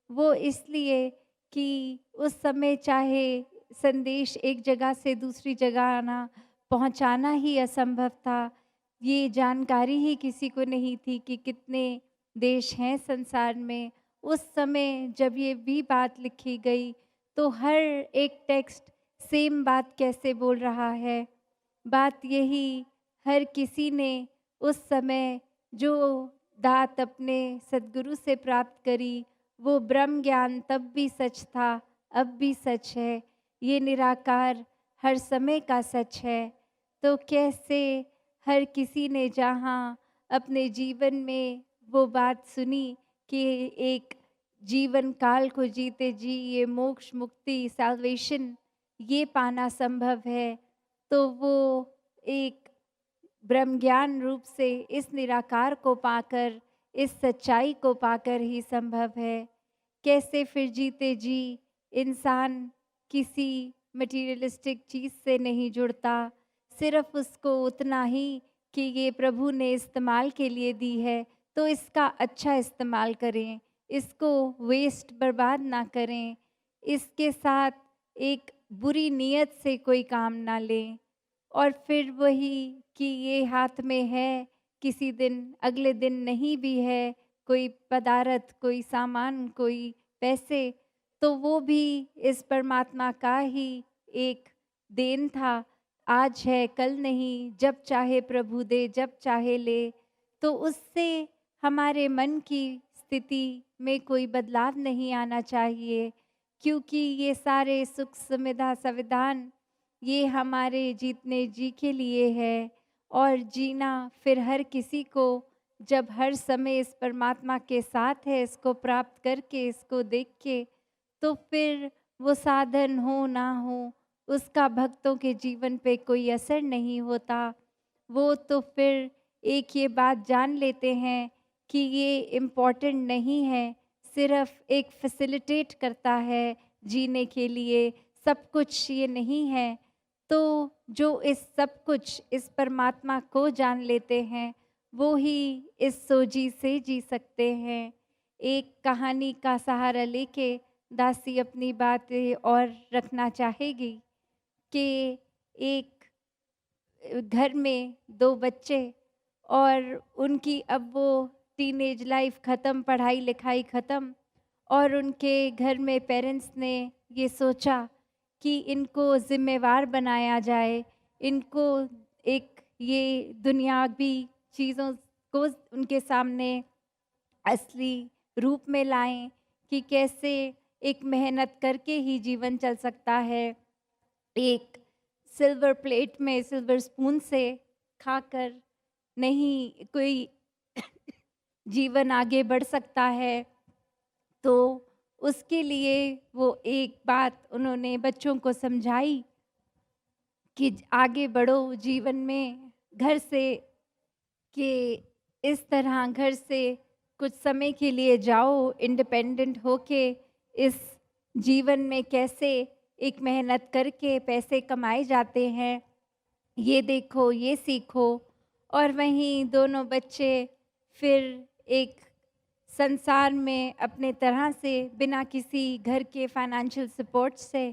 वो इसलिए कि उस समय चाहे संदेश एक जगह से दूसरी जगह आना, पहुंचाना ही असंभव था। ये जानकारी ही किसी को नहीं थी कि कितने देश हैं संसार में। उस समय जब ये भी बात लिखी गई, तो हर एक टेक्स्ट सेम बात कैसे बोल रहा है। बात यही, हर किसी ने उस समय जो दात अपने सद्गुरु से प्राप्त करी, वो ब्रह्म ज्ञान तब भी सच था, अब भी सच है। ये निराकार हर समय का सच है। तो कैसे हर किसी ने जहाँ अपने जीवन में वो बात सुनी कि एक जीवन काल को जीते जी ये मोक्ष, मुक्ति, सैल्वेशन ये पाना संभव है, तो वो एक ब्रह्म ज्ञान रूप से इस निराकार को पाकर, इस सच्चाई को पाकर ही संभव है। कैसे फिर जीते जी इंसान किसी मटीरियलिस्टिक चीज़ से नहीं जुड़ता, सिर्फ उसको उतना ही कि ये प्रभु ने इस्तेमाल के लिए दी है, तो इसका अच्छा इस्तेमाल करें, इसको वेस्ट बर्बाद ना करें, इसके साथ एक बुरी नीयत से कोई काम ना लें। और फिर वही कि ये हाथ में है, किसी दिन अगले दिन नहीं भी है, कोई पदार्थ, कोई सामान, कोई पैसे, तो वो भी इस परमात्मा का ही एक देन था। आज है कल नहीं, जब चाहे प्रभु दे, जब चाहे ले। तो उससे हमारे मन की स्थिति में कोई बदलाव नहीं आना चाहिए, क्योंकि ये सारे सुख सुविधा संविधान ये हमारे जीतने जी के लिए है। और जीना फिर हर किसी को, जब हर समय इस परमात्मा के साथ है, इसको प्राप्त करके, इसको देख के, तो फिर वो साधन हो ना हो, उसका भक्तों के जीवन पे कोई असर नहीं होता। वो तो फिर एक ये बात जान लेते हैं कि ये इम्पोर्टेंट नहीं है, सिर्फ एक फैसिलिटेट करता है जीने के लिए, सब कुछ ये नहीं है। तो जो इस सब कुछ, इस परमात्मा को जान लेते हैं, वो ही इस सोजी से जी सकते हैं। एक कहानी का सहारा लेके दासी अपनी बातें और रखना चाहेगी कि एक घर में 2 बच्चे, और उनकी अब वो टीनेज लाइफ ख़त्म, पढ़ाई लिखाई ख़त्म, और उनके घर में पेरेंट्स ने ये सोचा कि इनको ज़िम्मेवार बनाया जाए, इनको एक ये दुनियावी चीज़ों को उनके सामने असली रूप में लाएं कि कैसे एक मेहनत करके ही जीवन चल सकता है। एक सिल्वर प्लेट में सिल्वर स्पून से खाकर नहीं कोई जीवन आगे बढ़ सकता है। तो उसके लिए वो एक बात उन्होंने बच्चों को समझाई कि आगे बढ़ो जीवन में, घर से, कि इस तरह घर से कुछ समय के लिए जाओ, इंडिपेंडेंट होके इस जीवन में कैसे एक मेहनत करके पैसे कमाए जाते हैं, ये देखो, ये सीखो। और वहीं दोनों बच्चे फिर एक संसार में अपने तरह से बिना किसी घर के फाइनेंशियल सपोर्ट से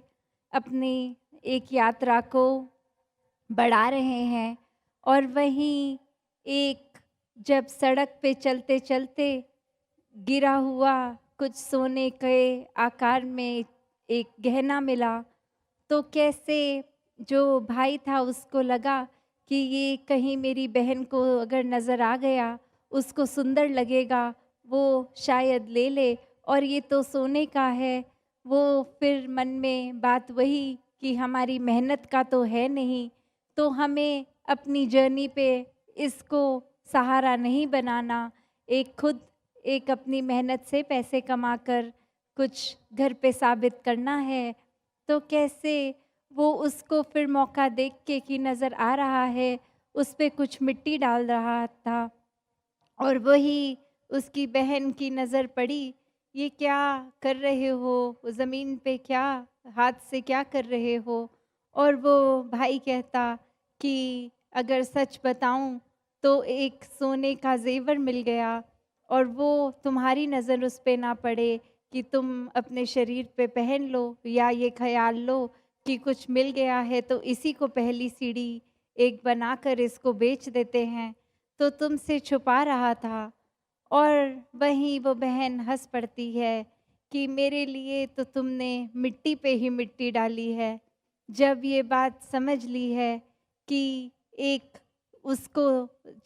अपनी एक यात्रा को बढ़ा रहे हैं। और वहीं एक जब सड़क पे चलते चलते गिरा हुआ कुछ सोने के आकार में एक गहना मिला, तो कैसे जो भाई था उसको लगा कि ये कहीं मेरी बहन को अगर नज़र आ गया, उसको सुंदर लगेगा, वो शायद ले ले, और ये तो सोने का है। वो फिर मन में बात वही कि हमारी मेहनत का तो है नहीं, तो हमें अपनी जर्नी पे इसको सहारा नहीं बनाना, एक खुद एक अपनी मेहनत से पैसे कमाकर कुछ घर पे साबित करना है। तो कैसे वो उसको फिर मौका देख के कि नज़र आ रहा है, उस पे कुछ मिट्टी डाल रहा था, और वही उसकी बहन की नज़र पड़ी, ये क्या कर रहे हो? ज़मीन पे क्या, हाथ से क्या कर रहे हो? और वो भाई कहता कि अगर सच बताऊं तो एक सोने का ज़ेवर मिल गया, और वो तुम्हारी नज़र उस पे ना पड़े कि तुम अपने शरीर पे पहन लो, या ये ख़्याल लो कि कुछ मिल गया है तो इसी को पहली सीढ़ी एक बनाकर इसको बेच देते हैं, तो तुमसे छुपा रहा था। और वहीं वो बहन हँस पड़ती है कि मेरे लिए तो तुमने मिट्टी पे ही मिट्टी डाली है। जब ये बात समझ ली है कि एक उसको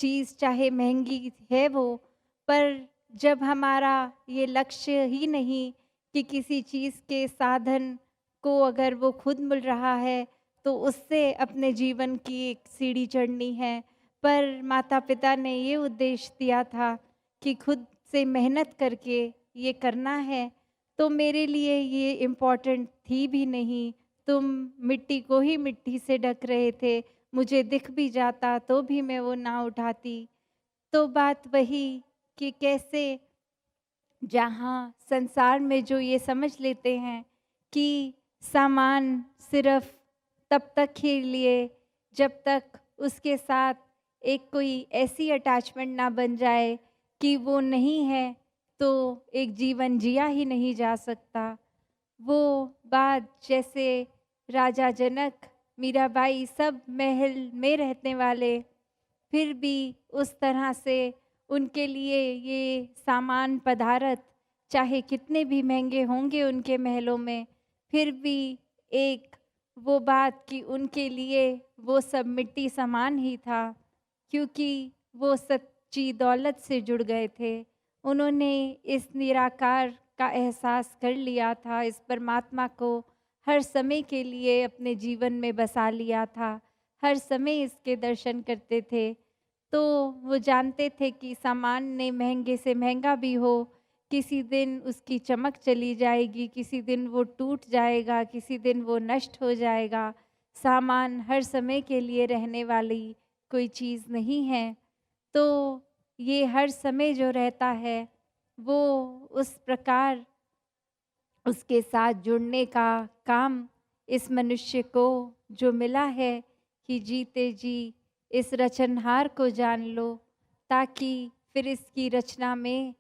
चीज़ चाहे महंगी है वो, पर जब हमारा ये लक्ष्य ही नहीं कि किसी चीज़ के साधन को अगर वो खुद मिल रहा है, तो उससे अपने जीवन की एक सीढ़ी चढ़नी है। पर माता-पिता ने ये उद्देश्य दिया था कि खुद से मेहनत करके ये करना है, तो मेरे लिए ये इम्पोर्टेंट थी भी नहीं। तुम मिट्टी को ही मिट्टी से ढक रहे थे, मुझे दिख भी जाता तो भी मैं वो ना उठाती। तो बात वही कि कैसे जहाँ संसार में जो ये समझ लेते हैं कि सामान सिर्फ तब तक के लिए जब तक उसके साथ एक कोई ऐसी अटैचमेंट ना बन जाए कि वो नहीं है, तो एक जीवन जिया ही नहीं जा सकता। वो बात जैसे राजा जनक, मीराबाई सब महल में रहने वाले, फिर भी उस तरह से उनके लिए ये सामान पदार्थ चाहे कितने भी महंगे होंगे उनके महलों में, फिर भी एक वो बात कि उनके लिए वो सब मिट्टी समान ही था, क्योंकि वो सच्ची दौलत से जुड़ गए थे। उन्होंने इस निराकार का एहसास कर लिया था, इस परमात्मा को हर समय के लिए अपने जीवन में बसा लिया था, हर समय इसके दर्शन करते थे। तो वो जानते थे कि सामान्य महँगे से महँगा भी हो, किसी दिन उसकी चमक चली जाएगी, किसी दिन वो टूट जाएगा, किसी दिन वो नष्ट हो जाएगा। सामान हर समय के लिए रहने वाली कोई चीज़ नहीं है। तो ये हर समय जो रहता है, वो उस प्रकार उसके साथ जुड़ने का काम इस मनुष्य को जो मिला है कि जीते जी इस रचनहार को जान लो, ताकि फिर इसकी रचना में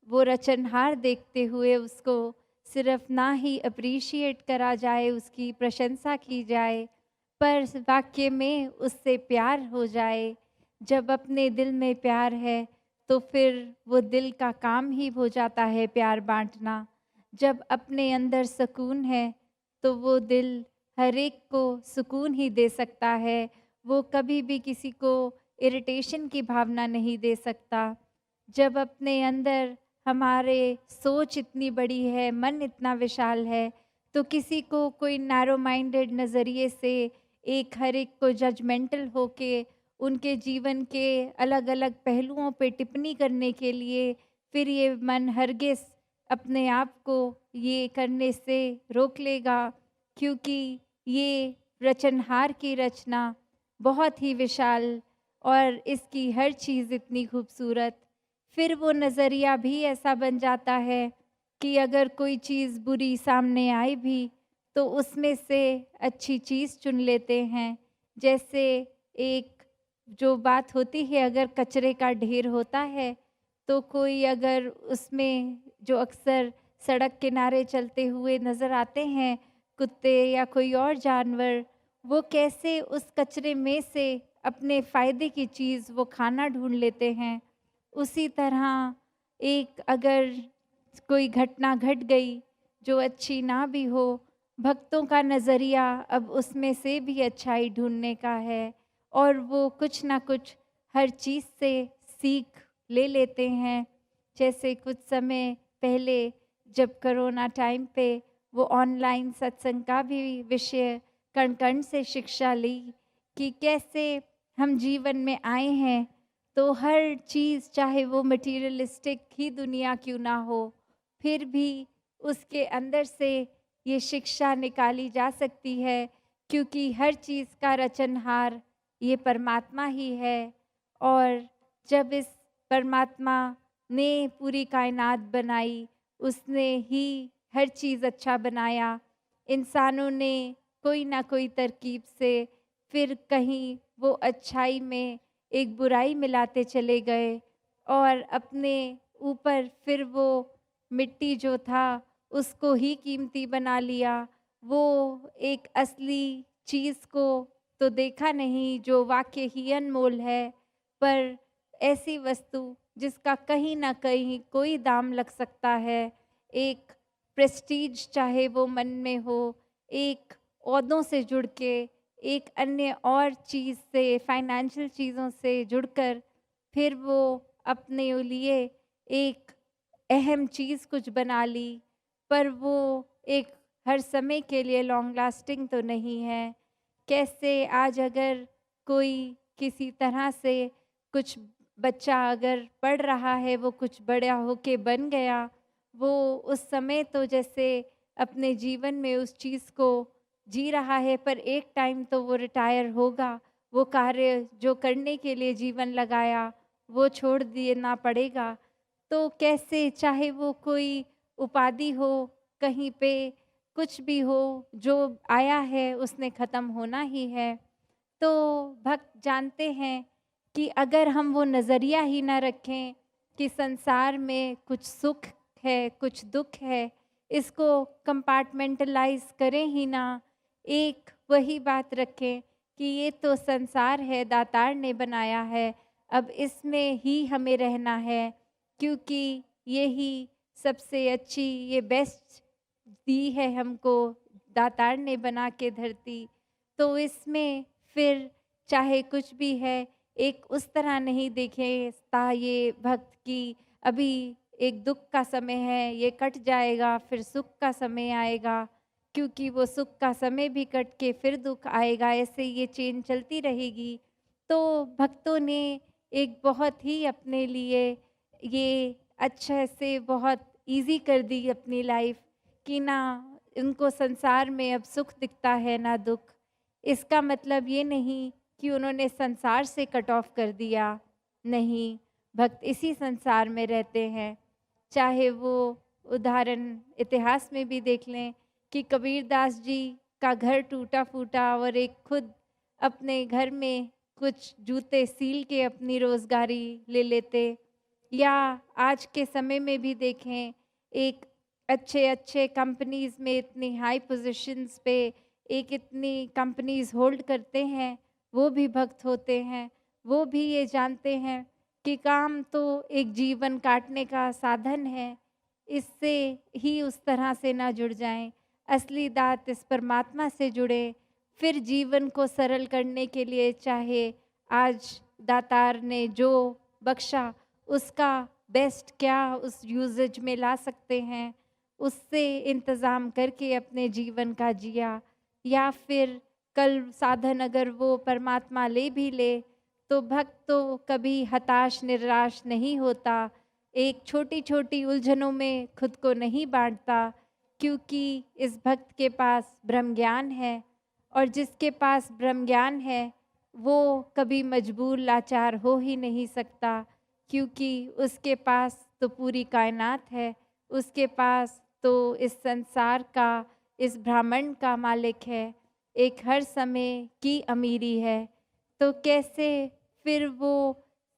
वो रचनहार देखते हुए उसको सिर्फ ना ही अप्रिशिएट करा जाए, उसकी प्रशंसा की जाए, पर वाक्य में उससे प्यार हो जाए। जब अपने दिल में प्यार है, तो फिर वो दिल का काम ही हो जाता है प्यार बाँटना। जब अपने अंदर सुकून है, तो वो दिल हर एक को सुकून ही दे सकता है। वो कभी भी किसी को इरिटेशन की भावना नहीं दे सकता। जब अपने अंदर हमारे सोच इतनी बड़ी है, मन इतना विशाल है, तो किसी को कोई नैरो माइंडेड नज़रिए से एक हर एक को जजमेंटल होके उनके जीवन के अलग-अलग पहलुओं पे टिप्पणी करने के लिए फिर ये मन हरगिज़ अपने आप को ये करने से रोक लेगा, क्योंकि ये रचनहार की रचना बहुत ही विशाल और इसकी हर चीज़ इतनी खूबसूरत। फिर वो नज़रिया भी ऐसा बन जाता है कि अगर कोई चीज़ बुरी सामने आए भी, तो उसमें से अच्छी चीज़ चुन लेते हैं। जैसे एक जो बात होती है, अगर कचरे का ढेर होता है, तो कोई अगर उसमें जो अक्सर सड़क किनारे चलते हुए नज़र आते हैं, कुत्ते या कोई और जानवर, वो कैसे उस कचरे में से अपने फ़ायदे की चीज़ वो खाना ढूँढ लेते हैं। उसी तरह एक अगर कोई घटना घट गई जो अच्छी ना भी हो, भक्तों का नज़रिया अब उसमें से भी अच्छाई ढूँढने का है और वो कुछ ना कुछ हर चीज़ से सीख ले लेते हैं। जैसे कुछ समय पहले जब कोरोना टाइम पे वो ऑनलाइन सत्संग का भी विषय कण-कण से शिक्षा ली कि कैसे हम जीवन में आए हैं, तो हर चीज़ चाहे वो मटीरियलिस्टिक ही दुनिया क्यों ना हो, फिर भी उसके अंदर से ये शिक्षा निकाली जा सकती है, क्योंकि हर चीज़ का रचनहार ये परमात्मा ही है। और जब इस परमात्मा ने पूरी कायनात बनाई, उसने ही हर चीज़ अच्छा बनाया। इंसानों ने कोई ना कोई तरकीब से फिर कहीं वो अच्छाई में एक बुराई मिलाते चले गए और अपने ऊपर फिर वो मिट्टी जो था उसको ही कीमती बना लिया। वो एक असली चीज़ को तो देखा नहीं जो वाक़ई ही अनमोल है, पर ऐसी वस्तु जिसका कहीं न कहीं कोई दाम लग सकता है, एक प्रेस्टीज चाहे वो मन में हो, एक ओहदों से जुड़ के, एक अन्य और चीज़ से फाइनेंशियल चीज़ों से जुड़कर फिर वो अपने लिए एक अहम चीज़ कुछ बना ली, पर वो एक हर समय के लिए लॉन्ग लास्टिंग तो नहीं है। कैसे आज अगर कोई किसी तरह से कुछ बच्चा अगर पढ़ रहा है, वो कुछ बड़ा होके बन गया, वो उस समय तो जैसे अपने जीवन में उस चीज़ को जी रहा है, पर एक टाइम तो वो रिटायर होगा। वो कार्य जो करने के लिए जीवन लगाया, वो छोड़ देना पड़ेगा। तो कैसे चाहे वो कोई उपाधि हो, कहीं पे कुछ भी हो, जो आया है उसने ख़त्म होना ही है। तो भक्त जानते हैं कि अगर हम वो नज़रिया ही ना रखें कि संसार में कुछ सुख है, कुछ दुख है, इसको कंपार्टमेंटलाइज़ करें ही ना, एक वही बात रखें कि ये तो संसार है, दातार ने बनाया है, अब इसमें ही हमें रहना है, क्योंकि यही सबसे अच्छी, ये बेस्ट दी है हमको दातार ने बना के धरती। तो इसमें फिर चाहे कुछ भी है, एक उस तरह नहीं देखेता ये भक्त कि अभी एक दुख का समय है, ये कट जाएगा, फिर सुख का समय आएगा, क्योंकि वो सुख का समय भी कट के फिर दुख आएगा, ऐसे ये चेन चलती रहेगी। तो भक्तों ने एक बहुत ही अपने लिए ये अच्छे से बहुत ईज़ी कर दी अपनी लाइफ़ कि ना उनको संसार में अब सुख दिखता है ना दुख। इसका मतलब ये नहीं कि उन्होंने संसार से कट ऑफ कर दिया, नहीं, भक्त इसी संसार में रहते हैं। चाहे वो उदाहरण इतिहास में भी देख लें कि कबीरदास जी का घर टूटा-फूटा और एक खुद अपने घर में कुछ जूते सील के अपनी रोज़गारी ले लेते, या आज के समय में भी देखें एक अच्छे-अच्छे कंपनीज़ में इतनी हाई पोज़ीशंस पे एक इतनी कंपनीज़ होल्ड करते हैं, वो भी भक्त होते हैं। वो भी ये जानते हैं कि काम तो एक जीवन काटने का साधन है, इससे ही उस तरह से ना जुड़ जाएँ। असली दात इस परमात्मा से जुड़ें, फिर जीवन को सरल करने के लिए चाहे आज दातार ने जो बख्शा उसका बेस्ट क्या उस यूसेज में ला सकते हैं, उससे इंतज़ाम करके अपने जीवन का जिया, या फिर कल साधन अगर वो परमात्मा ले भी ले, तो भक्त तो कभी हताश निराश नहीं होता, एक छोटी-छोटी उलझनों में खुद को नहीं बाँटता, क्योंकि इस भक्त के पास ब्रह्म ज्ञान है, और जिसके पास ब्रह्म ज्ञान है, वो कभी मजबूर लाचार हो ही नहीं सकता, क्योंकि उसके पास तो पूरी कायनात है, उसके पास तो इस संसार का, इस ब्रह्मांड का मालिक है, एक हर समय की अमीरी है। तो कैसे फिर वो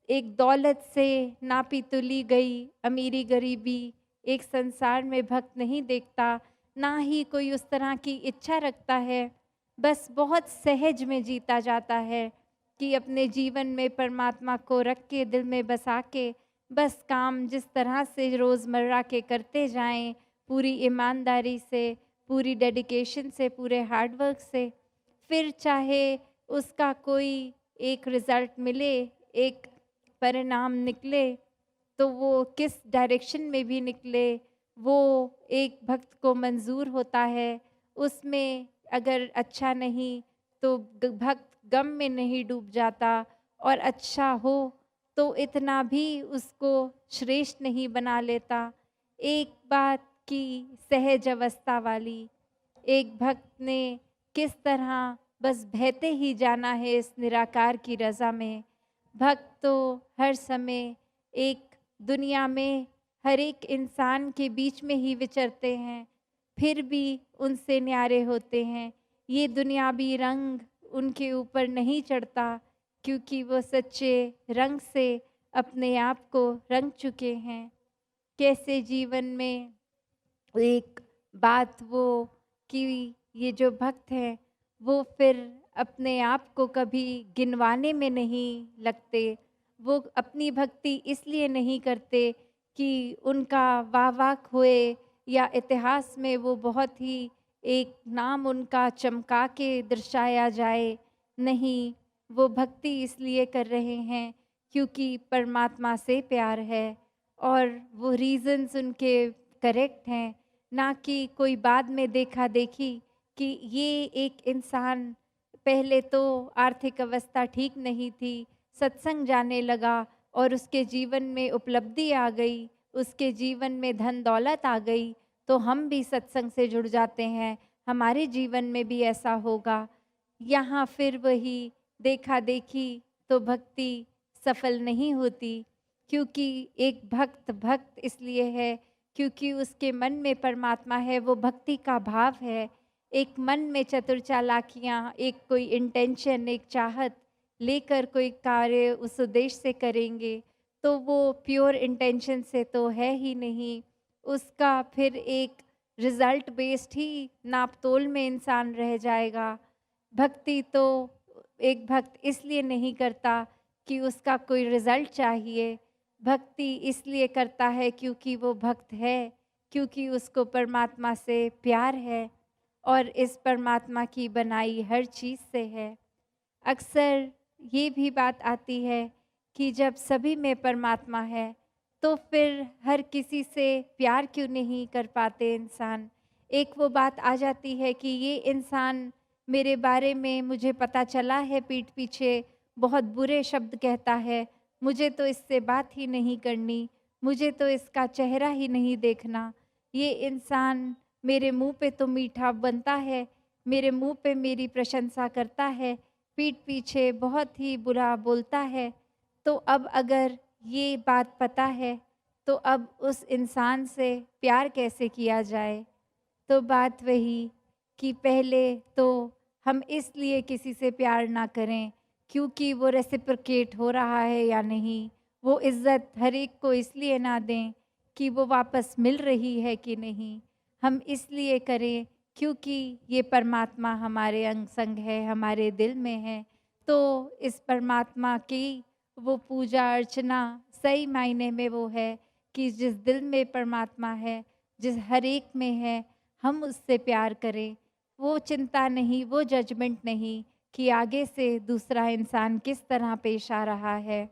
एक दौलत से नापी-तुली गई अमीरी-गरीबी एक संसार में भक्त नहीं देखता, ना ही कोई उस तरह की इच्छा रखता है, बस बहुत सहज में जीता जाता है कि अपने जीवन में परमात्मा को रख के दिल में बसा के बस काम जिस तरह से रोज़मर्रा के करते जाएं, पूरी ईमानदारी से, पूरी डेडिकेशन से, पूरे हार्ड वर्क से, फिर चाहे उसका कोई एक रिज़ल्ट मिले, एक परिणाम निकले, तो वो किस डायरेक्शन में भी निकले, वो एक भक्त को मंज़ूर होता है। उसमें अगर अच्छा नहीं, तो भक्त गम में नहीं डूब जाता, और अच्छा हो, तो इतना भी उसको श्रेष्ठ नहीं बना लेता। एक बात की सहज अवस्था वाली, एक भक्त ने किस तरह बस बहते ही जाना है इस निराकार की रज़ा में। भक्त तो हर समय एक दुनिया में हर एक इंसान के बीच में ही विचरते हैं, फिर भी उनसे न्यारे होते हैं। ये दुनियावी रंग उनके ऊपर नहीं चढ़ता, क्योंकि वो सच्चे रंग से अपने आप को रंग चुके हैं। कैसे जीवन में एक बात वो कि ये जो भक्त हैं, वो फिर अपने आप को कभी गिनवाने में नहीं लगते। वो अपनी भक्ति इसलिए नहीं करते कि उनका वाह-वाह होए, या इतिहास में वो बहुत ही एक नाम उनका चमका के दर्शाया जाए। नहीं, वो भक्ति इसलिए कर रहे हैं क्योंकि परमात्मा से प्यार है, और वो रीज़न्स उनके करेक्ट हैं, ना कि कोई बाद में देखा-देखी कि ये एक इंसान पहले तो आर्थिक अवस्था ठीक नहीं थी, सत्संग जाने लगा और उसके जीवन में उपलब्धि आ गई, उसके जीवन में धन-दौलत आ गई, तो हम भी सत्संग से जुड़ जाते हैं, हमारे जीवन में भी ऐसा होगा। यहाँ फिर वही देखा-देखी तो भक्ति सफल नहीं होती, क्योंकि एक भक्त भक्त इसलिए है क्योंकि उसके मन में परमात्मा है, वो भक्ति का भाव है। एक मन में चतुर चालाकियाँ, एक कोई इंटेंशन, एक चाहत लेकर कोई कार्य उस उद्देश्य से करेंगे, तो वो प्योर इंटेंशन से तो है ही नहीं। उसका फिर एक रिज़ल्ट बेस्ड ही नाप-तोल में इंसान रह जाएगा। भक्ति तो एक भक्त इसलिए नहीं करता कि उसका कोई रिज़ल्ट चाहिए, भक्ति इसलिए करता है क्योंकि वो भक्त है, क्योंकि उसको परमात्मा से प्यार है, और इस परमात्मा की बनाई हर चीज़ से है। अक्सर ये भी बात आती है कि जब सभी में परमात्मा है, तो फिर हर किसी से प्यार क्यों नहीं कर पाते इंसान? एक वो बात आ जाती है कि ये इंसान मेरे बारे में मुझे पता चला है पीठ पीछे बहुत बुरे शब्द कहता है, मुझे तो इससे बात ही नहीं करनी, मुझे तो इसका चेहरा ही नहीं देखना। ये इंसान मेरे मुँह पे तो मीठा बनता है, मेरे मुँह पे मेरी प्रशंसा करता है, पीठ पीछे बहुत ही बुरा बोलता है। तो अब अगर ये बात पता है, तो अब उस इंसान से प्यार कैसे किया जाए? तो बात वही कि पहले तो हम इसलिए किसी से प्यार ना करें क्योंकि वो रेसिप्रोकेट हो रहा है या नहीं। वो इज़्ज़त हर एक को इसलिए ना दें कि वो वापस मिल रही है कि नहीं। हम इसलिए करें क्योंकि ये परमात्मा हमारे अंग संग है, हमारे दिल में है। तो इस परमात्मा की वो पूजा अर्चना सही मायने में वो है कि जिस दिल में परमात्मा है, जिस हर एक में है, हम उससे प्यार करें। वो चिंता नहीं, वो जजमेंट नहीं कि आगे से दूसरा इंसान किस तरह पेश आ रहा है।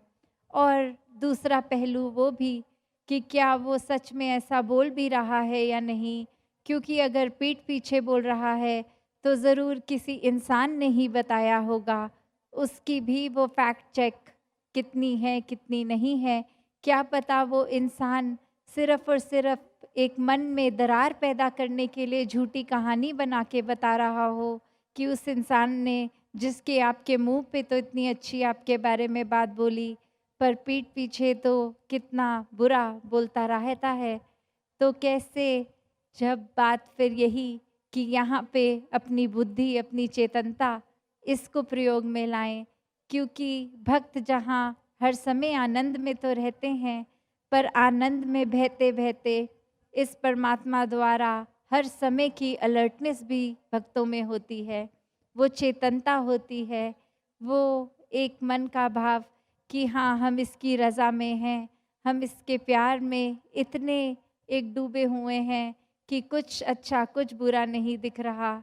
और दूसरा पहलू वो भी कि क्या वो सच में ऐसा बोल भी रहा है या नहीं, क्योंकि अगर पीठ पीछे बोल रहा है, तो ज़रूर किसी इंसान ने ही बताया होगा। उसकी भी वो फैक्ट चेक कितनी है, कितनी नहीं है, क्या पता वो इंसान सिर्फ़ और सिर्फ़ एक मन में दरार पैदा करने के लिए झूठी कहानी बना के बता रहा हो कि उस इंसान ने जिसके आपके मुँह पे तो इतनी अच्छी आपके बारे में बात बोली, पर पीठ पीछे तो कितना बुरा बोलता रहता है। तो कैसे जब बात फिर यही कि यहाँ पे अपनी बुद्धि, अपनी चेतनता इसको प्रयोग में लाएँ, क्योंकि भक्त जहाँ हर समय आनंद में तो रहते हैं, पर आनंद में बहते-बहते इस परमात्मा द्वारा हर समय की अलर्टनेस भी भक्तों में होती है। वो चेतनता होती है, वो एक मन का भाव कि हाँ, हम इसकी रज़ा में हैं, हम इसके प्यार में इतने एक डूबे हुए हैं कि कुछ अच्छा, कुछ बुरा नहीं दिख रहा।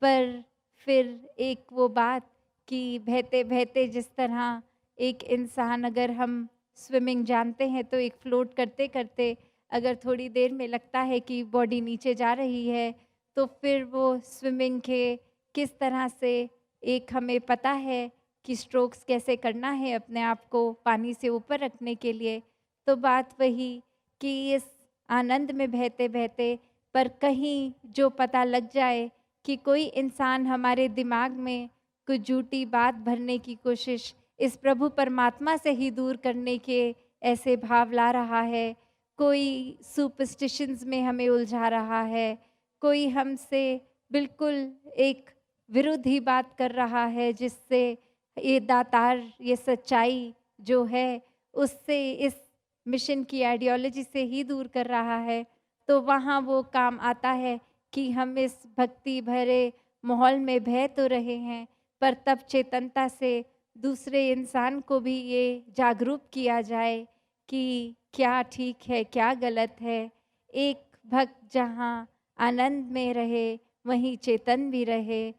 पर फिर एक वो बात कि बहते-बहते जिस तरह एक इंसान अगर हम स्विमिंग जानते हैं तो एक फ्लोट करते-करते अगर थोड़ी देर में लगता है कि बॉडी नीचे जा रही है, तो फिर वो स्विमिंग के किस तरह से एक हमें पता है कि स्ट्रोक्स कैसे करना है अपने आप को पानी से ऊपर रखने के लिए। तो बात वही कि इस आनंद में बहते-बहते पर कहीं जो पता लग जाए कि कोई इंसान हमारे दिमाग में कुछ झूठी बात भरने की कोशिश इस प्रभु परमात्मा से ही दूर करने के ऐसे भाव ला रहा है, कोई सुपरस्टिशंस में हमें उलझा रहा है, कोई हमसे बिल्कुल एक विरुद्ध ही बात कर रहा है जिससे ये दातार, ये सच्चाई जो है उससे इस मिशन की आइडियोलॉजी से ही दूर कर रहा है, तो वहाँ वो काम आता है कि हम इस भक्ति भरे माहौल में बह तो रहे हैं, पर तब चेतनता से दूसरे इंसान को भी ये जागरूक किया जाए कि क्या ठीक है, क्या गलत है। एक भक्त जहाँ आनंद में रहे, वहीं चेतन भी रहे।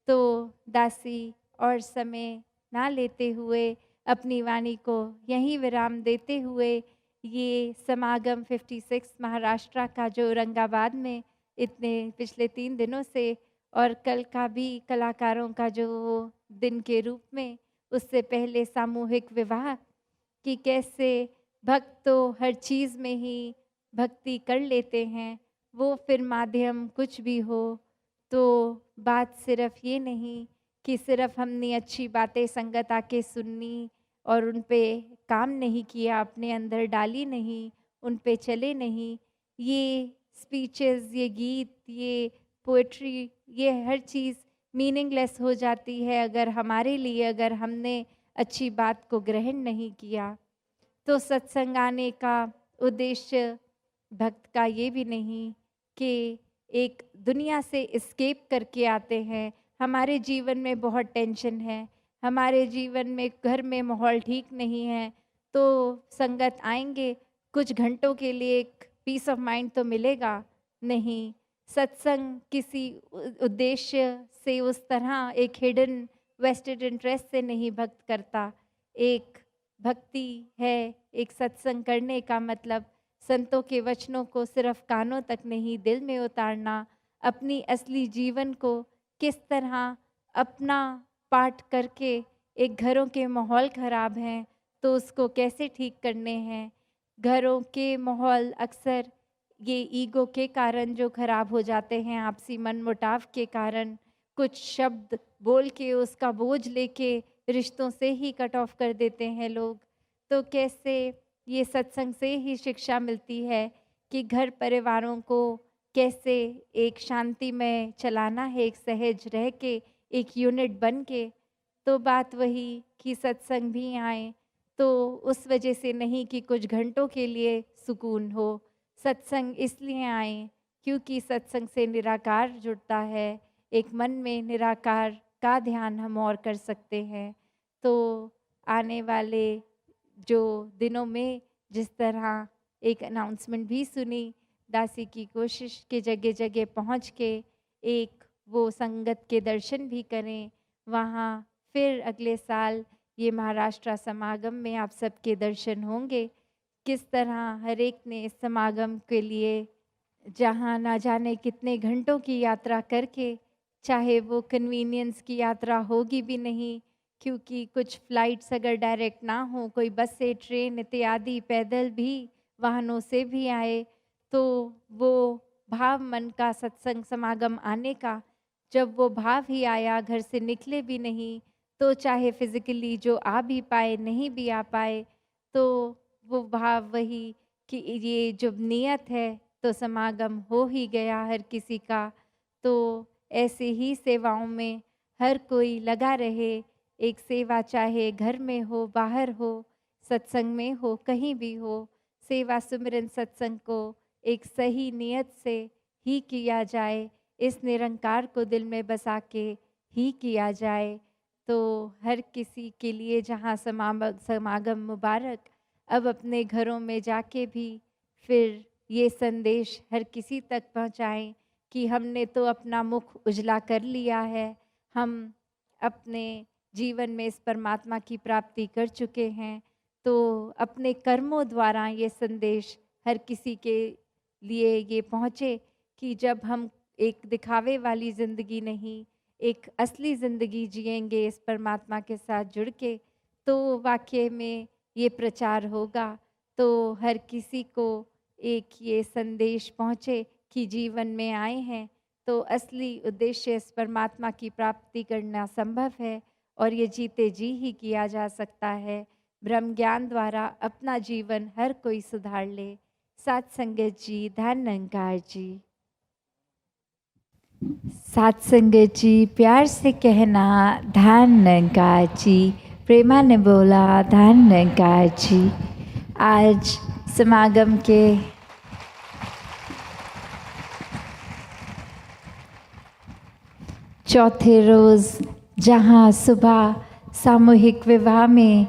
तो दासी और समय ना लेते हुए अपनी वाणी को यहीं विराम देते हुए ये समागम 56 महाराष्ट्र का जो औरंगाबाद में इतने पिछले 3 दिनों से और कल का भी कलाकारों का जो दिन के रूप में उससे पहले सामूहिक विवाह कि कैसे भक्त तो हर चीज़ में ही भक्ति कर लेते हैं, वो फिर माध्यम कुछ भी हो। तो बात सिर्फ़ ये नहीं कि सिर्फ़ हमने अच्छी बातें संगत आके सुनी और उन पे काम नहीं किया, अपने अंदर डाली नहीं, उन पे चले नहीं। ये स्पीचेज़, ये गीत, ये पोएट्री, ये हर चीज़ मीनिंगलेस हो जाती है अगर हमारे लिए अगर हमने अच्छी बात को ग्रहण नहीं किया। तो सत्संग आने का उद्देश्य भक्त का ये भी नहीं कि एक दुनिया से एस्केप करके आते हैं। हमारे जीवन में बहुत टेंशन है, हमारे जीवन में घर में माहौल ठीक नहीं है, तो संगत आएँगे, कुछ घंटों के लिए एक पीस ऑफ माइंड तो मिलेगा, नहीं। सत्संग किसी उद्देश्य से उस तरह एक हिडन वेस्टेड इंटरेस्ट से नहीं भक्त करता। एक भक्ति है एक सत्संग करने का मतलब संतों के वचनों को सिर्फ कानों तक नहीं, दिल में उतारना, अपनी असली जीवन को किस तरह अपना पाठ करके, एक घरों के माहौल खराब हैं तो उसको कैसे ठीक करने हैं। घरों के माहौल अक्सर ये ईगो के कारण जो खराब हो जाते हैं, आपसी मनमुटाव के कारण, कुछ शब्द बोल के उसका बोझ लेके रिश्तों से ही कट ऑफ कर देते हैं लोग। तो कैसे ये सत्संग से ही शिक्षा मिलती है कि घर परिवारों को कैसे एक शांति में चलाना है, एक सहज रह के, एक यूनिट बन के। तो बात वही कि सत्संग भी आए तो उस वजह से नहीं कि कुछ घंटों के लिए सुकून हो। सत्संग इसलिए आए क्योंकि सत्संग से निराकार जुड़ता है, एक मन में निराकार का ध्यान हम और कर सकते हैं। तो आने वाले जो दिनों में जिस तरह एक अनाउंसमेंट भी सुनी, दासी की कोशिश के जगह जगह पहुंच के एक वो संगत के दर्शन भी करें। वहाँ फिर अगले साल ये महाराष्ट्र समागम में आप सबके दर्शन होंगे। किस तरह हर एक ने इस समागम के लिए जहाँ ना जाने कितने घंटों की यात्रा करके, चाहे वो कन्वीनियंस की यात्रा होगी भी नहीं, क्योंकि कुछ फ्लाइट्स अगर डायरेक्ट ना हो, कोई बस से, ट्रेन इत्यादि, पैदल भी, वाहनों से भी आए, तो वो भाव मन का सत्संग समागम आने का, जब वो भाव ही आया, घर से निकले भी नहीं, तो चाहे फिजिकली जो आ भी पाए, नहीं भी आ पाए, तो वो भाव वही कि ये जो नियत है तो समागम हो ही गया हर किसी का। तो ऐसे ही सेवाओं में हर कोई लगा रहे, एक सेवा चाहे घर में हो, बाहर हो, सत्संग में हो, कहीं भी हो, सेवा सुमिरन सत्संग को एक सही नियत से ही किया जाए, इस निरंकार को दिल में बसा के ही किया जाए। तो हर किसी के लिए जहाँ समागम मुबारक, अब अपने घरों में जाके भी फिर ये संदेश हर किसी तक पहुँचाएं कि हमने तो अपना मुख उजला कर लिया है, हम अपने जीवन में इस परमात्मा की प्राप्ति कर चुके हैं। तो अपने कर्मों द्वारा ये संदेश हर किसी के लिए ये पहुँचे कि जब हम एक दिखावे वाली ज़िंदगी नहीं, एक असली ज़िंदगी जिएंगे इस परमात्मा के साथ जुड़ के, तो वाकई में ये प्रचार होगा। तो हर किसी को एक ये संदेश पहुँचे कि जीवन में आए हैं तो असली उद्देश्य इस परमात्मा की प्राप्ति करना संभव है और ये जीते जी ही किया जा सकता है। ब्रह्म ज्ञान द्वारा अपना जीवन हर कोई सुधार ले। साथ संगत जी, धन निरंकार जी। साथ संगत जी, प्यार से कहना धन निरंकार जी। प्रेमा ने बोला धन निरंकार जी। आज समागम के चौथे रोज़ जहाँ सुबह सामूहिक विवाह में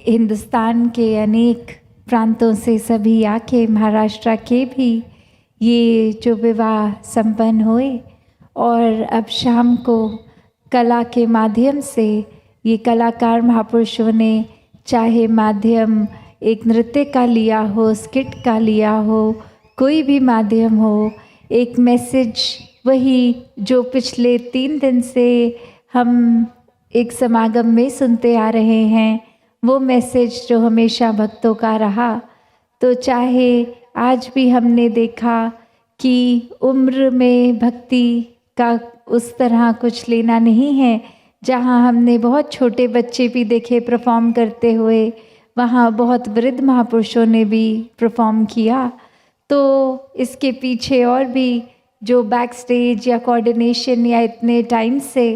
हिंदुस्तान के अनेक प्रांतों से सभी आके, महाराष्ट्र के भी ये जो विवाह संपन्न हुए, और अब शाम को कला के माध्यम से ये कलाकार महापुरुषों ने, चाहे माध्यम एक नृत्य का लिया हो, स्किट का लिया हो, कोई भी माध्यम हो, एक मैसेज वही जो पिछले 3 दिन से हम एक समागम में सुनते आ रहे हैं, वो मैसेज जो हमेशा भक्तों का रहा। तो चाहे आज भी हमने देखा कि उम्र में भक्ति का उस तरह कुछ लेना नहीं है, जहाँ हमने बहुत छोटे बच्चे भी देखे परफॉर्म करते हुए, वहाँ बहुत वृद्ध महापुरुषों ने भी परफॉर्म किया। तो इसके पीछे और भी जो बैक स्टेज या कोऑर्डिनेशन या इतने टाइम से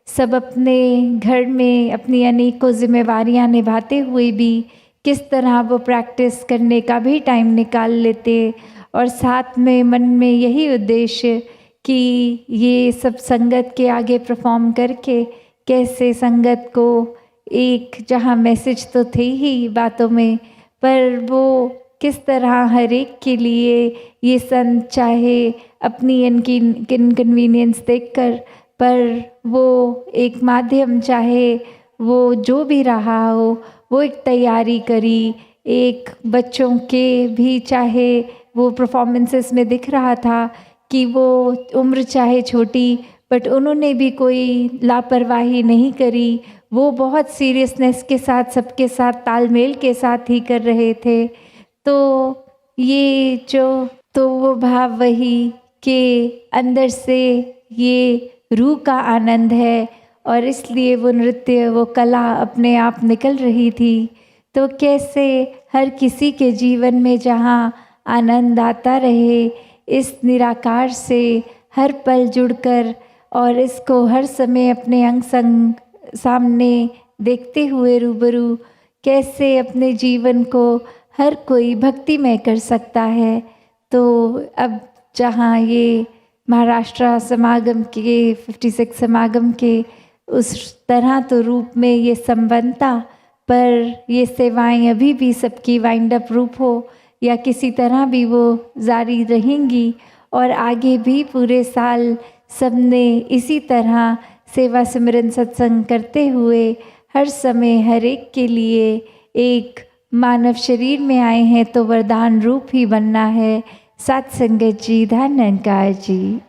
सब अपने घर में अपनी अनेकों जिम्मेवारियां निभाते हुए भी किस तरह वो प्रैक्टिस करने का भी टाइम निकाल लेते, और साथ में मन में यही उद्देश्य कि ये सब संगत के आगे परफॉर्म करके कैसे संगत को एक, जहाँ मैसेज तो थे ही बातों में, पर वो किस तरह हर एक के लिए ये संत चाहे अपनी इनकी इनकन्वीनियंस देखकर, पर वो एक माध्यम चाहे वो जो भी रहा हो, वो एक तैयारी करी, एक बच्चों के भी चाहे वो परफॉर्मेंसेस में दिख रहा था कि वो उम्र चाहे छोटी बट उन्होंने भी कोई लापरवाही नहीं करी। वो बहुत सीरियसनेस के साथ सबके साथ तालमेल के साथ ही कर रहे थे। तो ये तो वो भाव वही कि अंदर से ये रूह का आनंद है और इसलिए वो नृत्य वो कला अपने आप निकल रही थी। तो कैसे हर किसी के जीवन में जहाँ आनंद आता रहे, इस निराकार से हर पल जुड़कर और इसको हर समय अपने अंग संग सामने देखते हुए रूबरू, कैसे अपने जीवन को हर कोई भक्तिमय कर सकता है। तो अब जहाँ ये महाराष्ट्र समागम के 56 समागम के उस तरह तो रूप में ये संबंधता, पर ये सेवाएं अभी भी सबकी वाइंड अप रूप हो या किसी तरह भी वो जारी रहेंगी और आगे भी पूरे साल सबने इसी तरह सेवा सिमरन सत्संग करते हुए हर समय हर एक के लिए एक मानव शरीर में आए हैं तो वरदान रूप ही बनना है। सत्संगत जी, धन निरंकार जी।